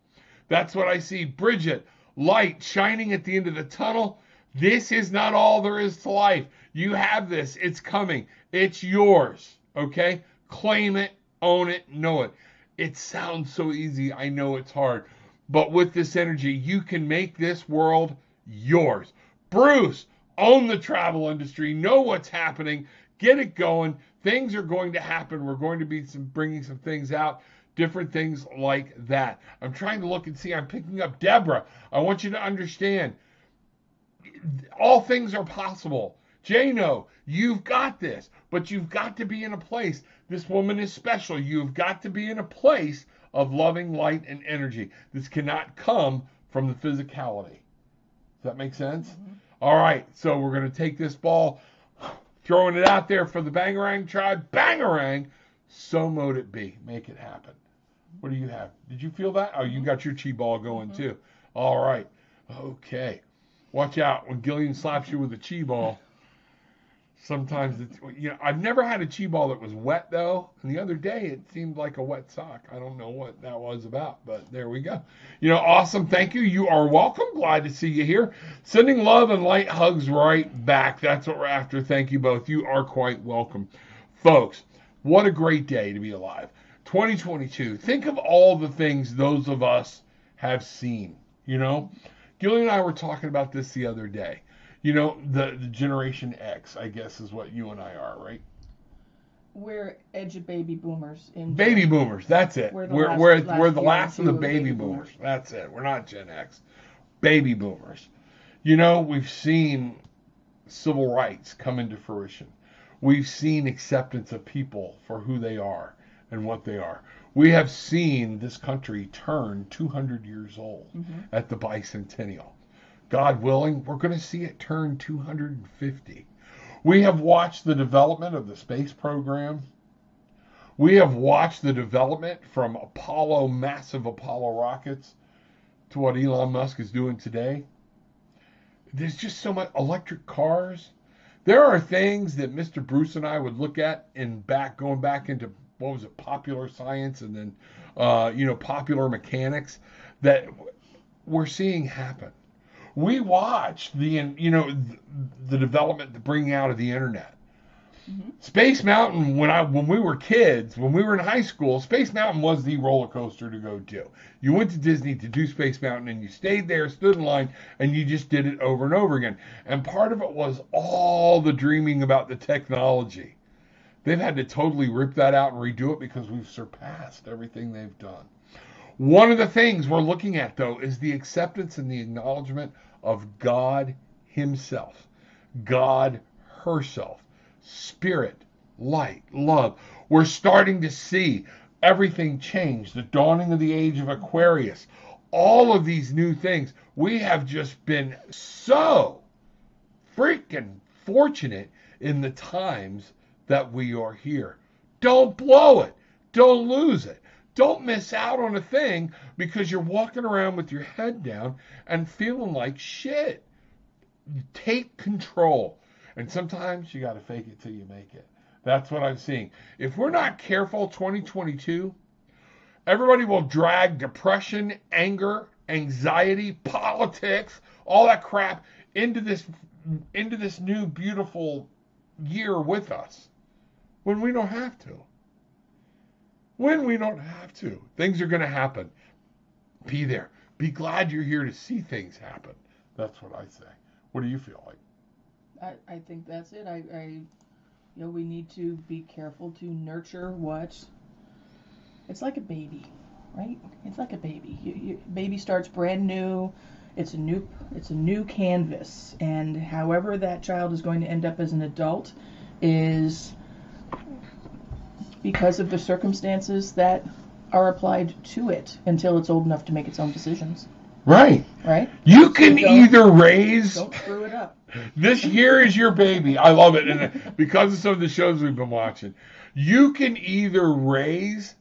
That's what I see. Bridget, light shining at the end of the tunnel. This is not all there is to life. You have this. It's coming. It's yours. Okay? Claim it, own it, know it. It sounds so easy. I know it's hard. But with this energy, you can make this world yours. Bruce, own the travel industry. Know what's happening. Get it going. Things are going to happen. We're going to be bringing some things out. Different things like that. I'm trying to look and see. I'm picking up Deborah. I want you to understand. All things are possible. Jano, you've got this. But you've got to be in a place. This woman is special. You've got to be in a place of loving light and energy. This cannot come from the physicality. Does that make sense? Mm-hmm. All right. So we're going to take this ball, throwing it out there for the Bangarang tribe. Bangarang. So mote it be. Make it happen. What do you have? Did you feel that? Oh, you got your chi ball going too. All right. Okay. Watch out when Gillian slaps you with a chi ball. Sometimes it's, I've never had a chi ball that was wet though. And the other day it seemed like a wet sock. I don't know what that was about, but there we go. Awesome. Thank you. You are welcome. Glad to see you here. Sending love and light hugs right back. That's what we're after. Thank you both. You are quite welcome. Folks, what a great day to be alive. 2022. Think of all the things those of us have seen. Gillian and I were talking about this the other day. The Generation X, I guess, is what you and I are, right? We're edge of baby boomers. Baby boomers, that's it. We're the last of the baby boomers. That's it. We're not Gen X. Baby boomers. We've seen civil rights come into fruition. We've seen acceptance of people for who they are and what they are. We have seen this country turn 200 years old at the bicentennial. God willing, we're going to see it turn 250. We have watched the development of the space program. We have watched the development from massive Apollo rockets to what Elon Musk is doing today. There's just so much electric cars. There are things that Mr. Bruce and I would look at going back into, popular science and then, popular mechanics that we're seeing happen. We watched the development, the bringing out of the internet. Space Mountain, when we were kids, when we were in high school, Space Mountain was the roller coaster to go to. You went to Disney to do Space Mountain, and you stayed there, stood in line, and you just did it over and over again. And part of it was all the dreaming about the technology. They've had to totally rip that out and redo it because we've surpassed everything they've done. One of the things we're looking at, though, is the acceptance and the acknowledgement of God himself, God herself, spirit, light, love. We're starting to see everything change, the dawning of the age of Aquarius, all of these new things. We have just been so freaking fortunate in the times that we are here. Don't blow it. Don't lose it. Don't miss out on a thing because you're walking around with your head down and feeling like shit. Take control. And sometimes you got to fake it till you make it. That's what I'm seeing. If we're not careful, 2022, everybody will drag depression, anger, anxiety, politics, all that crap into this new beautiful year with us when we don't have to. When we don't have to. Things are going to happen. Be there. Be glad you're here to see things happen. That's what I say. What do you feel like? I think that's it. We need to be careful to nurture what. It's like a baby, right? It's like a baby. Baby starts brand new. It's a new canvas, and however that child is going to end up as an adult is because of the circumstances that are applied to it until it's old enough to make its own decisions. Right. Right? You can either raise... Don't screw it up. This year is your baby. I love it. And because of some of the shows we've been watching, you can either raise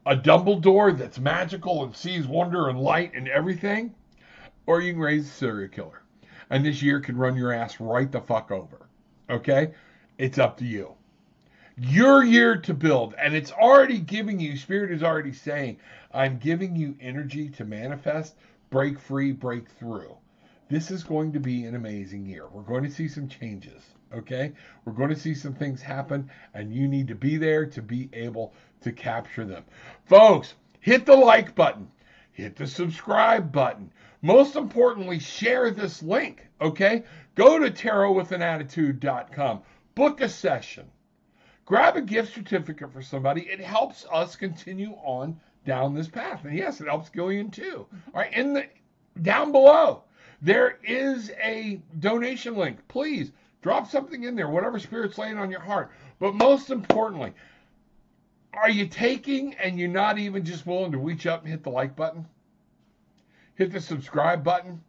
a Dumbledore that's magical and sees wonder and light and everything, or you can raise a serial killer. And this year can run your ass right the fuck over. Okay? It's up to you. Your year to build, and it's already giving you, Spirit is already saying, I'm giving you energy to manifest, break free, break through. This is going to be an amazing year. We're going to see some changes, okay? We're going to see some things happen, and you need to be there to be able to capture them. Folks, hit the like button. Hit the subscribe button. Most importantly, share this link, okay? Go to tarotwithanattitude.com. Book a session. Grab a gift certificate for somebody. It helps us continue on down this path. And yes, it helps Gillian too. All right, down below, there is a donation link. Please drop something in there, whatever Spirit's laying on your heart. But most importantly, are you taking and you're not even just willing to reach up and hit the like button? Hit the subscribe button?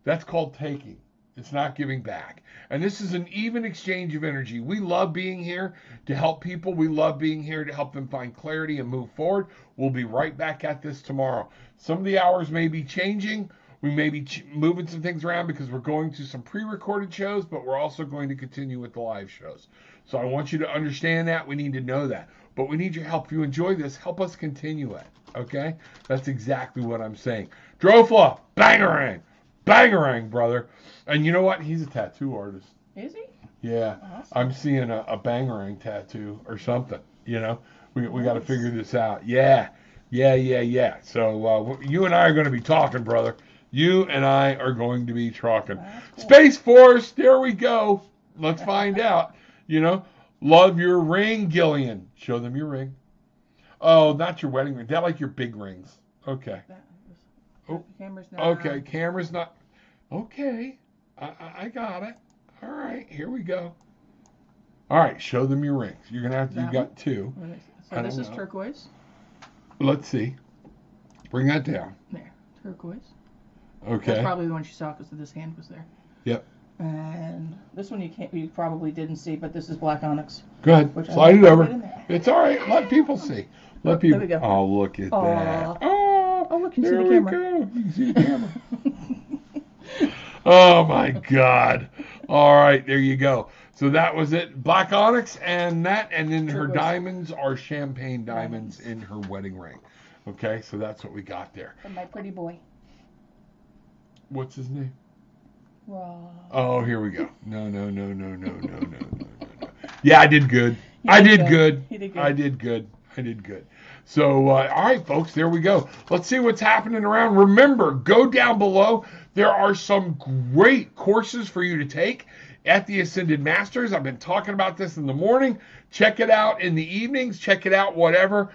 That's called taking. It's not giving back. And this is an even exchange of energy. We love being here to help people. We love being here to help them find clarity and move forward. We'll be right back at this tomorrow. Some of the hours may be changing. We may be moving some things around because we're going to some pre-recorded shows, but we're also going to continue with the live shows. So I want you to understand that. We need to know that. But we need your help. If you enjoy this, help us continue it. Okay? That's exactly what I'm saying. Drofla, bangarang. Bangarang, brother. And you know what? He's a tattoo artist. Is he? Yeah. Awesome. I'm seeing a bangarang tattoo or something. You know? We got to figure this out. Yeah. So you and I are going to be talking, brother. You and I are going to be talking. Cool. Space Force, there we go. Let's find out. You know, love your ring, Gillian. Show them your ring. Oh, not your wedding ring. That like your big rings. Okay. Camera's not. Okay, camera's not. Okay, I got it. All right, here we go. All right, show them your rings. You're gonna have to. You got two. So this is turquoise. Let's see. Bring that down. There, turquoise. Okay. That's probably the one she saw because this hand was there. Yep. And this one you probably didn't see, but this is black onyx. Go ahead. Slide it over. It's all right. Let people see. Let people. There we go. Oh, look at that. Oh, look, you see the camera. Go. You can see the camera. Oh my God. All right, there you go. So that was it. Black onyx and that, and then her diamonds are champagne diamonds in her wedding ring. Okay, so that's what we got there. And my pretty boy. What's his name? Raw. Oh, here we go. No. Yeah, I did good. I did good. I did good. So, all right, folks, there we go. Let's see what's happening around. Remember, go down below. There are some great courses for you to take at the Ascended Masters. I've been talking about this in the morning. Check it out in the evenings. Check it out, whatever.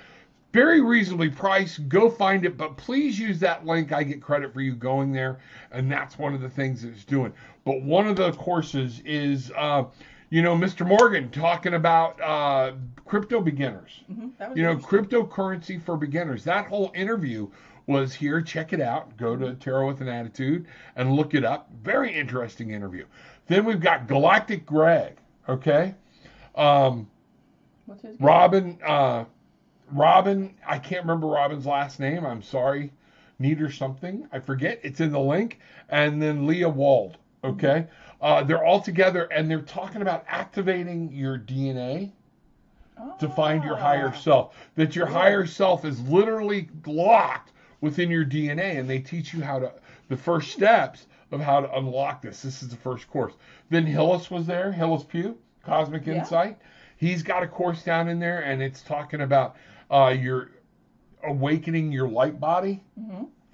Very reasonably priced. Go find it, but please use that link. I get credit for you going there, and that's one of the things it's doing. But one of the courses is, Mr. Morgan talking about crypto beginners. Cryptocurrency for beginners. That whole interview was here. Check it out. Go to Tarot with an Attitude and look it up. Very interesting interview. Then we've got Galactic Greg. Okay. What's his name? Robin, I can't remember Robin's last name. I'm sorry. Neater something. I forget. It's in the link. And then LEIGHA WALD. Okay. They're all together and they're talking about activating your DNA to find your higher self. That your higher self is literally locked within your DNA, and they teach you the first steps of how to unlock this. This is the first course. Then HILLIS was there. HILLIS PUGH, Cosmic Insight. He's got a course down in there, and it's talking about your awakening your light body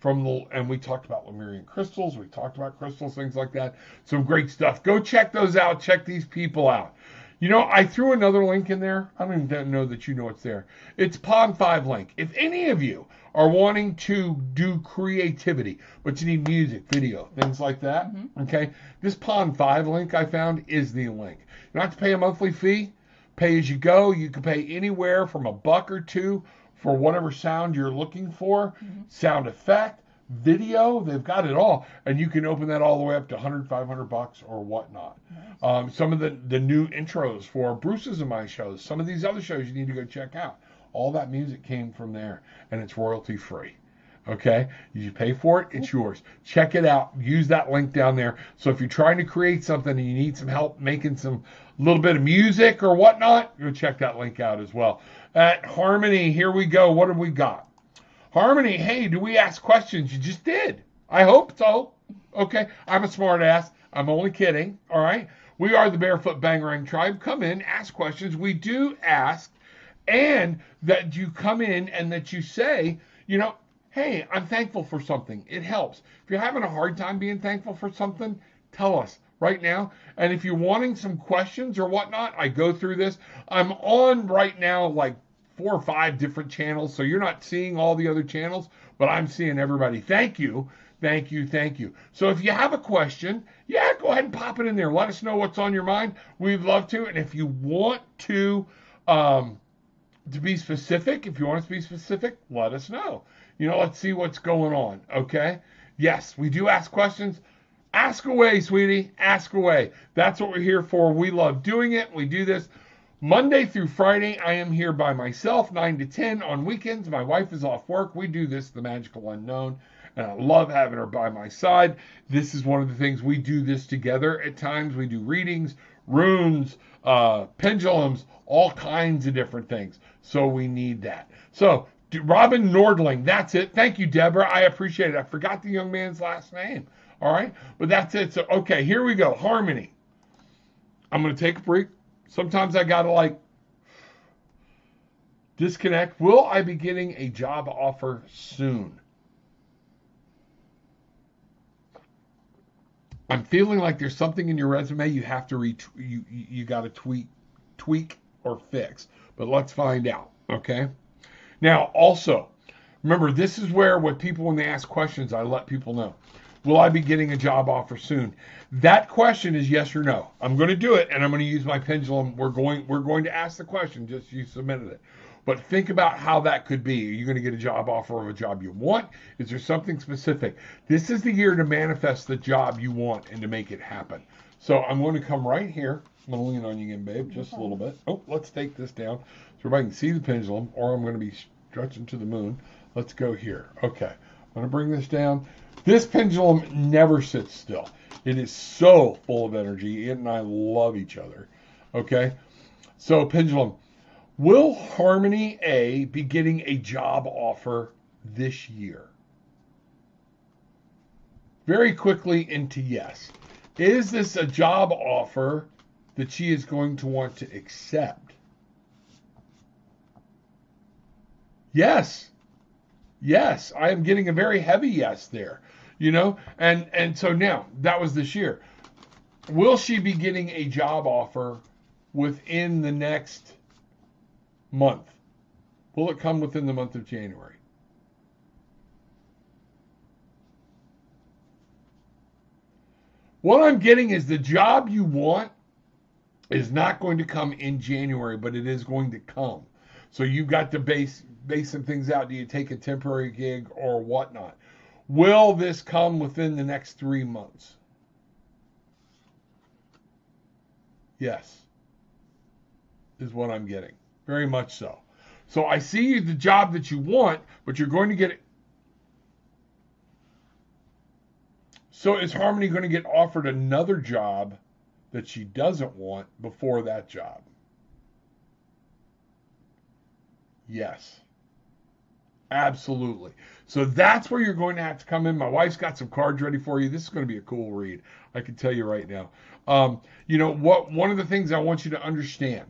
and we talked about Lemurian crystals. We talked about crystals, things like that. Some great stuff. Go check those out. Check these people out. You know, I threw another link in there. I don't even know that you know it's there. It's Pond 5 link. If any of you are wanting to do creativity, but you need music, video, things like that, okay, this Pond 5 link I found is the link. You don't have to pay a monthly fee. Pay as you go. You can pay anywhere from $1 or $2 for whatever sound you're looking for, sound effect, video. They've got it all, and you can open that all the way up to $100, $500 or whatnot. Nice. Some of the new intros for Bruce's and my shows, some of these other shows you need to go check out. All that music came from there, and it's royalty free. Okay, you pay for it, it's yours. Check it out. Use that link down there. So if you're trying to create something and you need some help making some little bit of music or whatnot, go check that link out as well. At Harmony, here we go. What have we got? Harmony, hey, do we ask questions? You just did. I hope so. Okay, I'm a smart ass. I'm only kidding. All right. We are the Barefoot Bangarang Tribe. Come in, ask questions. We do ask, and that you come in and that you say, hey, I'm thankful for something. It helps. If you're having a hard time being thankful for something, tell us right now. And if you're wanting some questions or whatnot, I go through this. I'm on right now like 4 or 5 different channels, so you're not seeing all the other channels, but I'm seeing everybody. Thank you. So if you have a question, go ahead and pop it in there. Let us know what's on your mind. We'd love to. And if you want to be specific, let us know. Let's see what's going on, okay? Yes, we do ask questions. Ask away, sweetie. Ask away. That's what we're here for. We love doing it. We do this Monday through Friday, I am here by myself, 9 to 10. On weekends, my wife is off work. We do this, The Magical Unknown, and I love having her by my side. This is one of the things we do this together at times. We do readings, runes, pendulums, all kinds of different things. So we need that. So, Robin Nordling, that's it. Thank you, Deborah. I appreciate it. I forgot the young man's last name. All right, but that's it. So, okay, here we go. Harmony. I'm going to take a break. Sometimes I got to like disconnect. Will I be getting a job offer soon? I'm feeling like there's something in your resume you have to you got to tweak or fix. But let's find out, okay? Now, also, remember, this is where when they ask questions, I let people know. Will I be getting a job offer soon? That question is yes or no. I'm going to do it, and I'm going to use my pendulum. We're going to ask the question, just you submitted it. But think about how that could be. Are you going to get a job offer of a job you want? Is there something specific? This is the year to manifest the job you want and to make it happen. So I'm going to come right here. I'm going to lean on you again, babe, just a little bit. Oh, let's take this down so everybody can see the pendulum, or I'm going to be stretching to the moon. Let's go here. Okay. I'm going to bring this down. This pendulum never sits still. It is so full of energy. It and I love each other. Okay? So, pendulum, will Harmony A be getting a job offer this year? Very quickly into yes. Is this a job offer that she is going to want to accept? Yes. Yes, I am getting a very heavy yes there. You know, and so now that was this year. Will she be getting a job offer within the next month? Will it come within the month of January? What I'm getting is the job you want is not going to come in January, but it is going to come. So you've got to base some things out. Do you take a temporary gig or whatnot? Will this come within the next 3 months? Yes, is what I'm getting. Very much so. So I see the job that you want, but you're going to get it. So is Harmony going to get offered another job that she doesn't want before that job? Yes. Absolutely. So that's where you're going to have to come in. My wife's got some cards ready for you. This is going to be a cool read. I can tell you right now. You know what? One of the things I want you to understand.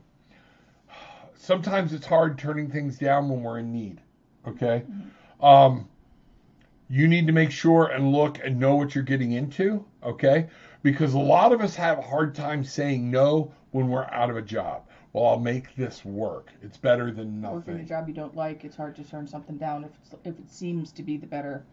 Sometimes it's hard turning things down when we're in need. Okay. You need to make sure and look and know what you're getting into. Okay. Because a lot of us have a hard time saying no when we're out of a job. Well, I'll make this work. It's better than nothing. Working a job you don't like, it's hard to turn something down if it seems to be the better.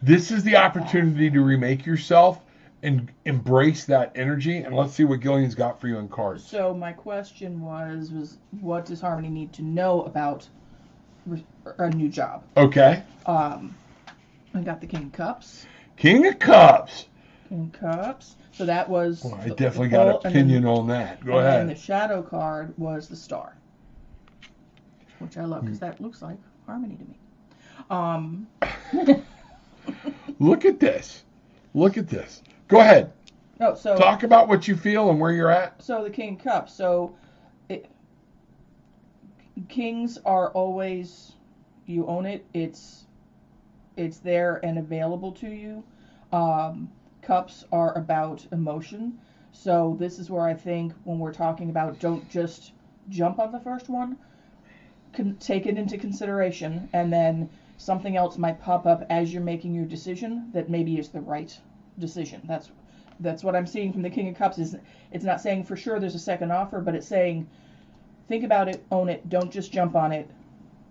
This is the opportunity to remake yourself and embrace that energy. And let's see what Gillian's got for you in cards. So my question was what does Harmony need to know about a new job? Okay. I got the King of Cups. King of Cups. King of Cups. So that was... Well, I definitely got an opinion on that. Go ahead. And the shadow card was the Star, which I love because that looks like Harmony to me. Look at this. Look at this. Go ahead. Oh, so talk about what you feel and where you're at. So the King of Cups. So kings are always, you own it. It's there and available to you. Cups are about emotion. So this is where I think when we're talking about don't just jump on the first one, take it into consideration, and then something else might pop up as you're making your decision that maybe is the right decision. That's what I'm seeing from the King of Cups. Is it's not saying for sure there's a second offer, but it's saying think about it, own it, don't just jump on it.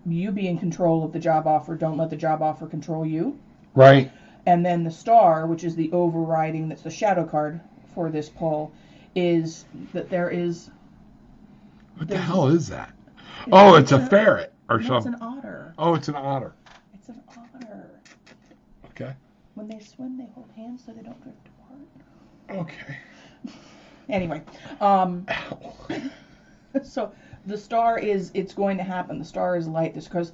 You be in control of the job offer. Don't let the job offer control you. Right. And then the Star, which is the overriding, that's the shadow card for this poll, is that there is... What the hell is that? Oh, it's a ferret or something. It's an otter. Oh, it's an otter. It's an otter. Okay. When they swim, they hold hands so they don't drift apart. Okay. Anyway. So the star is, it's going to happen. The star is light. Because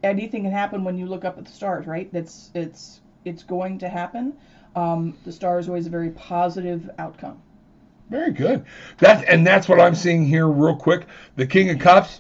anything can happen when you look up at the stars, right? It's going to happen. The star is always a very positive outcome. Very good. That's what I'm seeing here real quick. The King of Cups,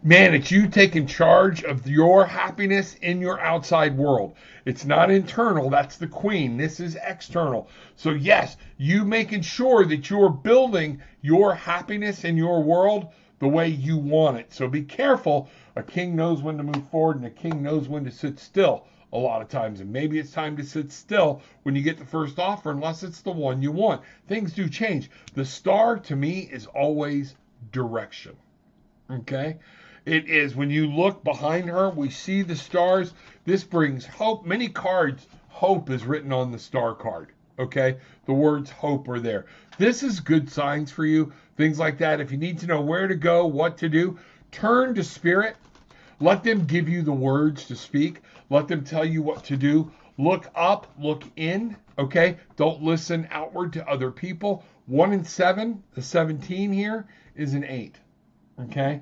man, it's you taking charge of your happiness in your outside world. It's not internal. That's the Queen. This is external. So yes, you making sure that you're building your happiness in your world the way you want it. So be careful. A king knows when to move forward and a king knows when to sit still a lot of times. And maybe it's time to sit still when you get the first offer, unless it's the one you want. Things do change. The star, to me, is always direction. Okay? It is. When you look behind her, we see the stars. This brings hope. Many cards, hope is written on the star card. Okay? The words hope are there. This is good signs for you. Things like that. If you need to know where to go, what to do, turn to Spirit. Let them give you the words to speak. Let them tell you what to do. Look up, look in, okay? Don't listen outward to other people. 1 and 7, the 17 here is an 8, okay?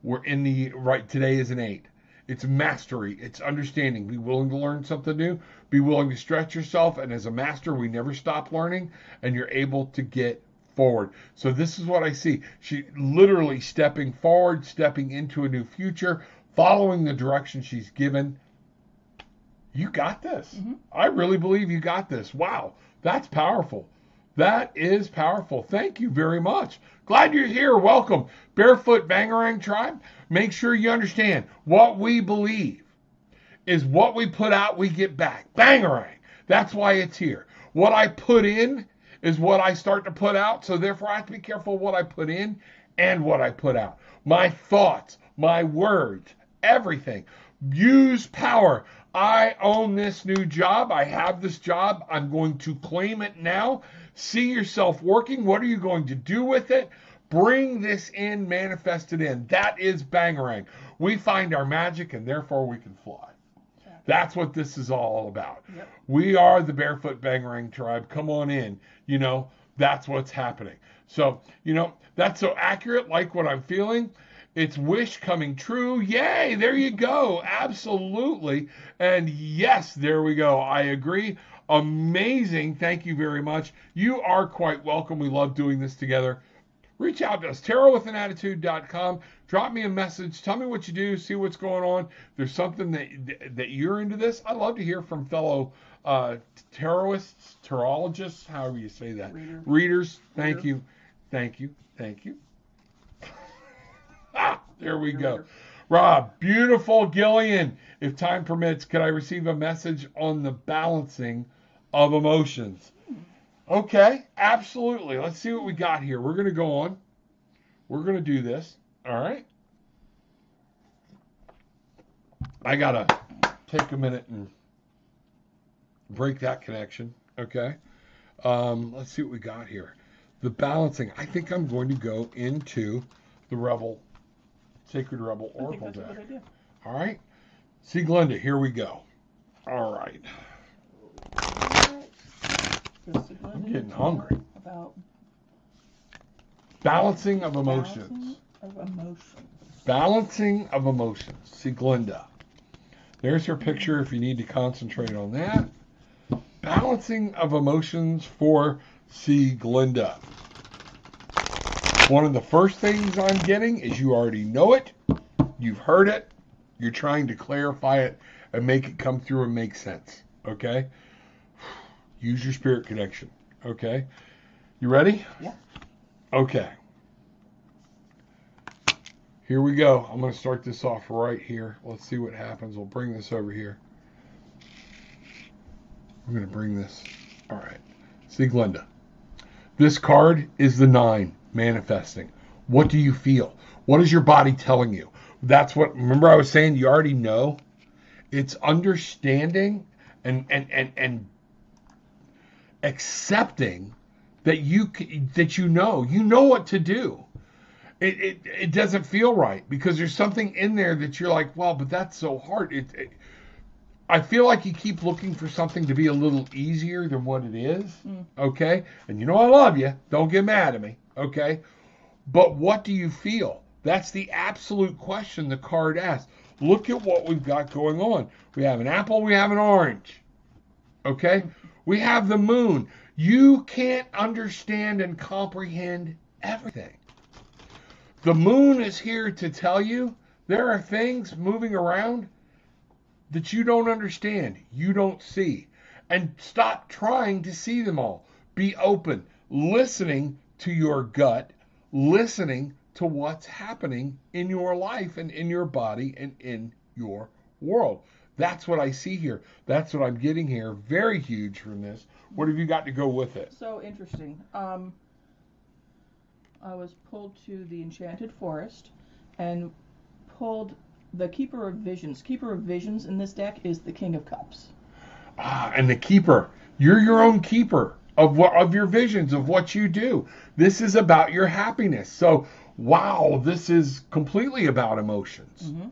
We're in the, right, today is an 8. It's mastery, it's understanding. Be willing to learn something new. Be willing to stretch yourself. And as a master, we never stop learning, and you're able to get forward. So this is what I see. She literally stepping forward, stepping into a new future, following the direction she's given. You got this. Mm-hmm. I really believe you got this. Wow, that's powerful. That is powerful. Thank you very much. Glad you're here. Welcome. Barefoot Bangarang Tribe. Make sure you understand what we believe is what we put out, we get back. Bangarang. That's why it's here. What I put in is what I start to put out. So therefore, I have to be careful what I put in and what I put out. My thoughts, my words, everything. Use power. I own this new job. I have this job. I'm going to claim it now. See yourself working. What are you going to do with it? Bring this in, manifest it in. That is Bangarang. We find our magic and therefore we can fly. That's what this is all about. Yep. We are the Barefoot Bangarang Tribe. Come on in. You know, that's what's happening. So, you know, that's so accurate, like what I'm feeling. It's wish coming true. Yay, there you go. Absolutely. And yes, there we go. I agree. Amazing. Thank you very much. You are quite welcome. We love doing this together. Reach out to us, tarotwithanAttitude.com. Drop me a message. Tell me what you do. See what's going on. If there's something that you're into this, I'd love to hear from fellow tarotists, tarologists, however you say that. Readers. Thank you. Thank you. Thank you. There we go. Rob, beautiful Gillian. If time permits, could I receive a message on the balancing of emotions? Okay, absolutely. Let's see what we got here. We're going to go on. We're going to do this. All right. I got to take a minute and break that connection. Okay. Let's see what we got here. The balancing. I think I'm going to go into the Sacred Rebel Oracle deck. That's a good idea. All right. See, Glenda, here we go. All right. I'm getting hungry. About balancing of emotions. Balancing of emotions. See, Glenda. There's her picture if you need to concentrate on that. Balancing of emotions for C. Glenda. One of the first things I'm getting is you already know it. You've heard it. You're trying to clarify it and make it come through and make sense. Okay? Use your spirit connection. Okay? You ready? Yeah. Okay. Here we go. I'm going to start this off right here. Let's see what happens. We'll bring this over here. I'm going to bring this. All right. See, Glenda. This card is the 9, manifesting. What do you feel? What is your body telling you? That's what, remember I was saying you already know? It's understanding and accepting that you know what to do. It doesn't feel right because there's something in there that you're like, well, but that's so hard. I feel like you keep looking for something to be a little easier than what it is. Okay? And you know I love you. Don't get mad at me. Okay? But what do you feel? That's the absolute question the card asks. Look at what we've got going on. We have an apple, we have an orange. Okay? We have the moon. You can't understand and comprehend everything. The moon is here to tell you there are things moving around that you don't understand, you don't see. And stop trying to see them all. Be open, listening to your gut, listening to what's happening in your life and in your body and in your world. That's what I see here. That's what I'm getting here. Very huge from this. What have you got to go with it? So interesting. I was pulled to the Enchanted Forest and pulled the Keeper of Visions. Keeper of Visions in this deck is the King of Cups. And the keeper. You're your own keeper of your visions, of what you do. This is about your happiness. So, wow, this is completely about emotions. Mm-hmm.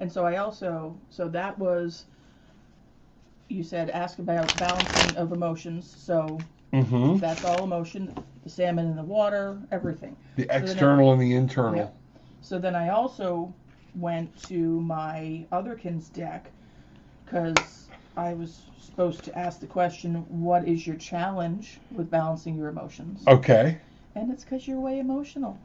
And so I also, so that was, you said ask about balancing of emotions. So that's all emotion, the salmon in the water, everything. The external and the internal. Yeah. So then I also went to my Otherkin's deck because I was supposed to ask the question, what is your challenge with balancing your emotions? Okay. And it's because you're way emotional.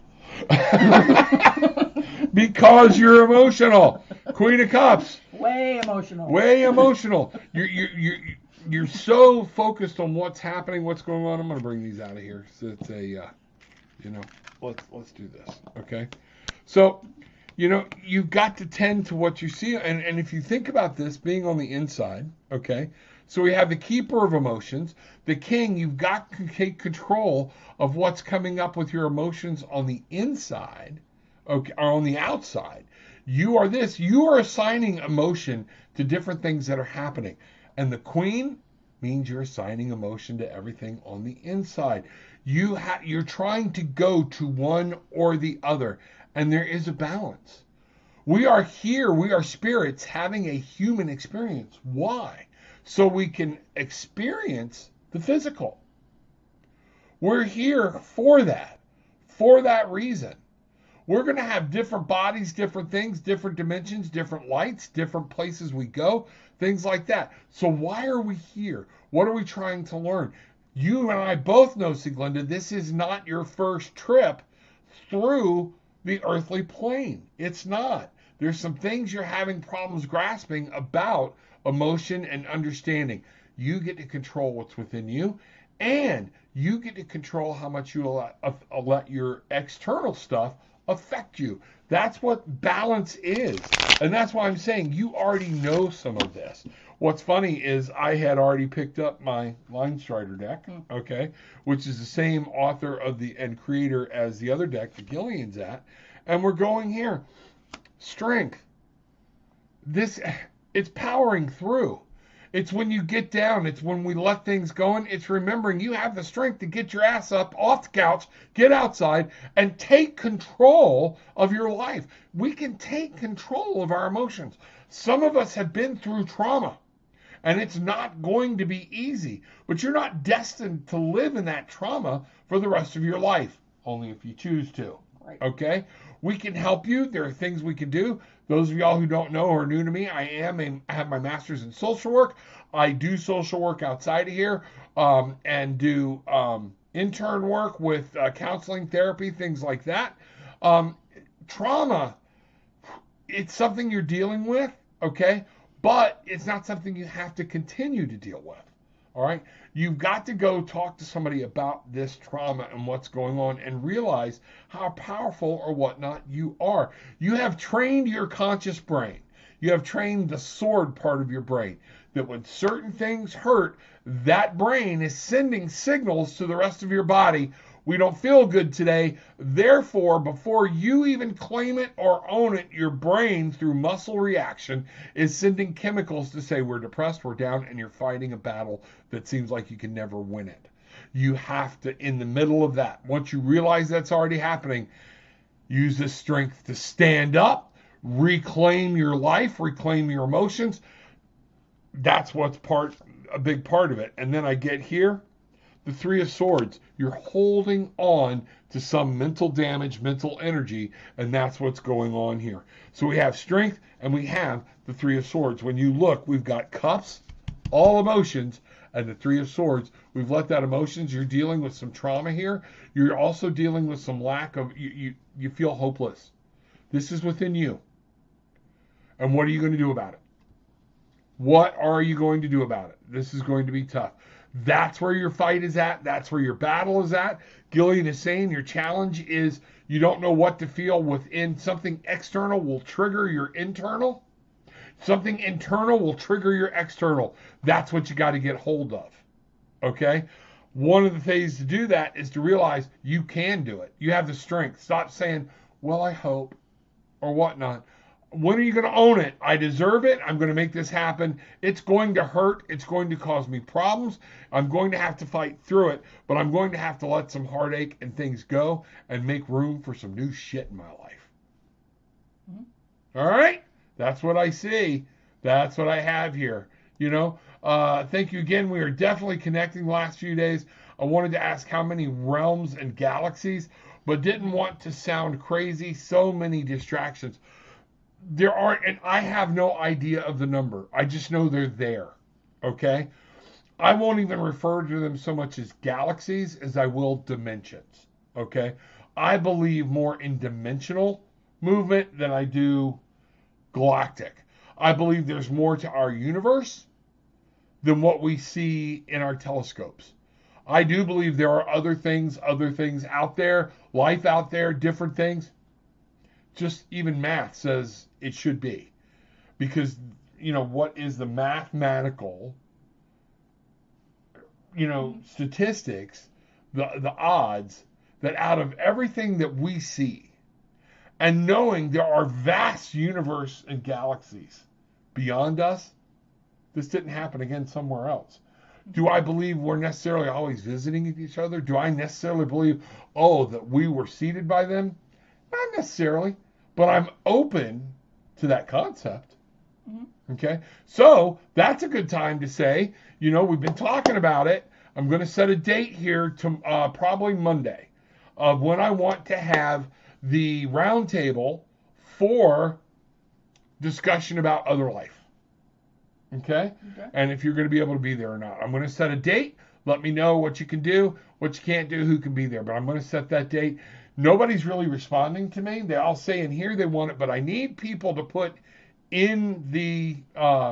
Because you're emotional. Queen of Cups. Way emotional. Way emotional. You're so focused on what's happening, what's going on. I'm going to bring these out of here. So it's a, let's do this. Okay. So, you've got to tend to what you see. And if you think about this being on the inside, okay, so we have the keeper of emotions, the king. You've got to take control of what's coming up with your emotions on the inside, okay, or on the outside. You are this. You are assigning emotion to different things that are happening. And the queen means you're assigning emotion to everything on the inside. You're trying to go to one or the other. And there is a balance. We are here, we are spirits having a human experience. Why? So we can experience the physical. We're here for that reason. We're going to have different bodies, different things, different dimensions, different lights, different places we go, things like that. So why are we here? What are we trying to learn? You and I both know, Sieglinde, this is not your first trip through the earthly plane. It's not. There's some things you're having problems grasping about emotion and understanding. You get to control what's within you, and you get to control how much you let your external stuff affect you. That's what balance is. And that's why I'm saying you already know some of this. What's funny is I had already picked up my Line Strider deck, okay, which is the same author of and creator as the other deck that Gillian's at. And we're going here. Strength. It's powering through. It's when you get down. It's when we let things go. It's remembering you have the strength to get your ass up off the couch, get outside, and take control of your life. We can take control of our emotions. Some of us have been through trauma, and it's not going to be easy. But you're not destined to live in that trauma for the rest of your life, only if you choose to. Right. Okay? We can help you. There are things we can do. Those of y'all who don't know or are new to me, I have my master's in social work. I do social work outside of here and do intern work with counseling, therapy, things like that. Trauma, it's something you're dealing with, okay? But it's not something you have to continue to deal with, all right? You've got to go talk to somebody about this trauma and what's going on and realize how powerful or whatnot you are. You have trained your conscious brain. You have trained the sword part of your brain that when certain things hurt, that brain is sending signals to the rest of your body. We don't feel good today. Therefore, before you even claim it or own it, your brain, through muscle reaction, is sending chemicals to say we're depressed, we're down, and you're fighting a battle that seems like you can never win it. You have to, in the middle of that, once you realize that's already happening, use the strength to stand up, reclaim your life, reclaim your emotions. That's what's a big part of it. And then I get here. the Three of Swords. You're holding on to some mental damage, mental energy, and that's what's going on here. So we have strength and we have the Three of Swords. When you look, we've got cups, all emotions, and the Three of Swords. We've let that emotions. You're dealing with some trauma here. You're also dealing with some lack of, you feel hopeless. This is within you. And what are you going to do about it? What are you going to do about it? This is going to be tough. That's where your fight is at. That's where your battle is at. Gillian is saying your challenge is you don't know what to feel within. Something external will trigger your internal. Something internal will trigger your external. That's what you got to get hold of. Okay? One of the things to do that is to realize you can do it. You have the strength. Stop saying, well, I hope, or whatnot. When are you going to own it? I deserve it. I'm going to make this happen. It's going to hurt. It's going to cause me problems. I'm going to have to fight through it, but I'm going to have to let some heartache and things go and make room for some new shit in my life. Mm-hmm. All right? That's what I see. That's what I have here. You know, thank you again. We are definitely connecting the last few days. I wanted to ask how many realms and galaxies, but didn't want to sound crazy. So many distractions. There are, and I have no idea of the number. I just know they're there. Okay? I won't even refer to them so much as galaxies as I will dimensions. Okay? I believe more in dimensional movement than I do galactic. I believe there's more to our universe than what we see in our telescopes. I do believe there are other things out there, life out there, different things. Just even math says it should be. Because, you know, what is the mathematical, you know, statistics, the odds that out of everything that we see, and knowing there are vast universe and galaxies beyond us, this didn't happen again somewhere else. Do I believe we're necessarily always visiting each other? Do I necessarily believe, that we were seeded by them? Not necessarily, but I'm open to that concept. Mm-hmm. Okay? So that's a good time to say, you know, we've been talking about it. I'm going to set a date here to probably Monday of when I want to have the roundtable for discussion about other life. Okay? And if you're going to be able to be there or not. I'm going to set a date. Let me know what you can do, what you can't do, who can be there. But I'm going to set that date. Nobody's really responding to me. They all say in here they want it, but I need people to put in the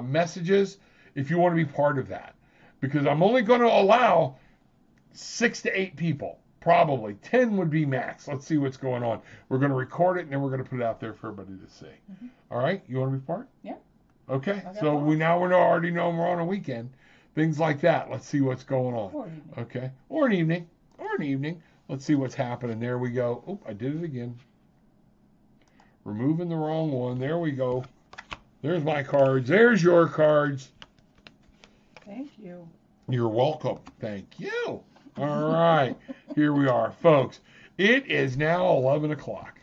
messages if you want to be part of that. Because I'm only going to allow 6 to 8 people. Probably 10 would be max. Let's see what's going on. We're going to record it and then we're going to put it out there for everybody to see. Mm-hmm. All right, you want to be part? Yeah. Okay. So we already know we're on a weekend. Things like that. Let's see what's going on. Or an evening. Okay. Or an evening. Let's see what's happening. There we go. Oh, I did it again. Removing the wrong one. There we go. There's my cards. There's your cards. Thank you. You're welcome. Thank you. All right. Here we are, folks. It is now 11 o'clock.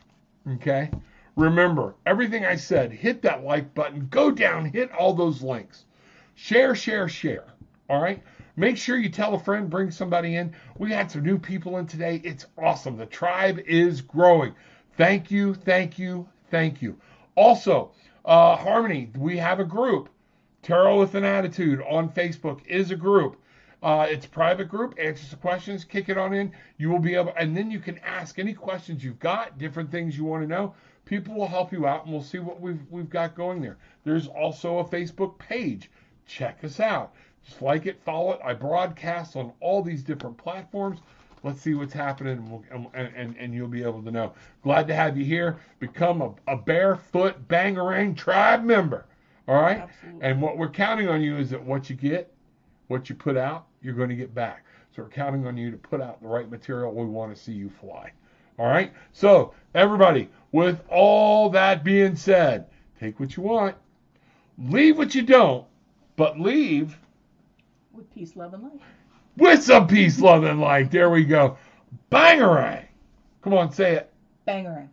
Okay? Remember, everything I said, hit that like button. Go down, hit all those links. Share, share, share. All right? Make sure you tell a friend, bring somebody in. We had some new people in today. It's awesome. The tribe is growing. Thank you, thank you, thank you. Also, Harmony, we have a group. Tarot with an Attitude on Facebook is a group. It's a private group. Answer some questions. Kick it on in. You will be able, and then you can ask any questions you've got, different things you want to know. People will help you out, and we'll see what we've got going there. There's also a Facebook page. Check us out. Just like it, follow it. I broadcast on all these different platforms. Let's see what's happening, and you'll be able to know. Glad to have you here. Become a Barefoot Bangarang tribe member. All right? Absolutely. And what we're counting on you is that what you get, what you put out, you're going to get back. So we're counting on you to put out the right material. We want to see you fly. All right? So, everybody, with all that being said, take what you want, leave what you don't, but leave with peace, love, and light. With some peace, love, and light. There we go. Bangarang. Come on, say it. Bangarang.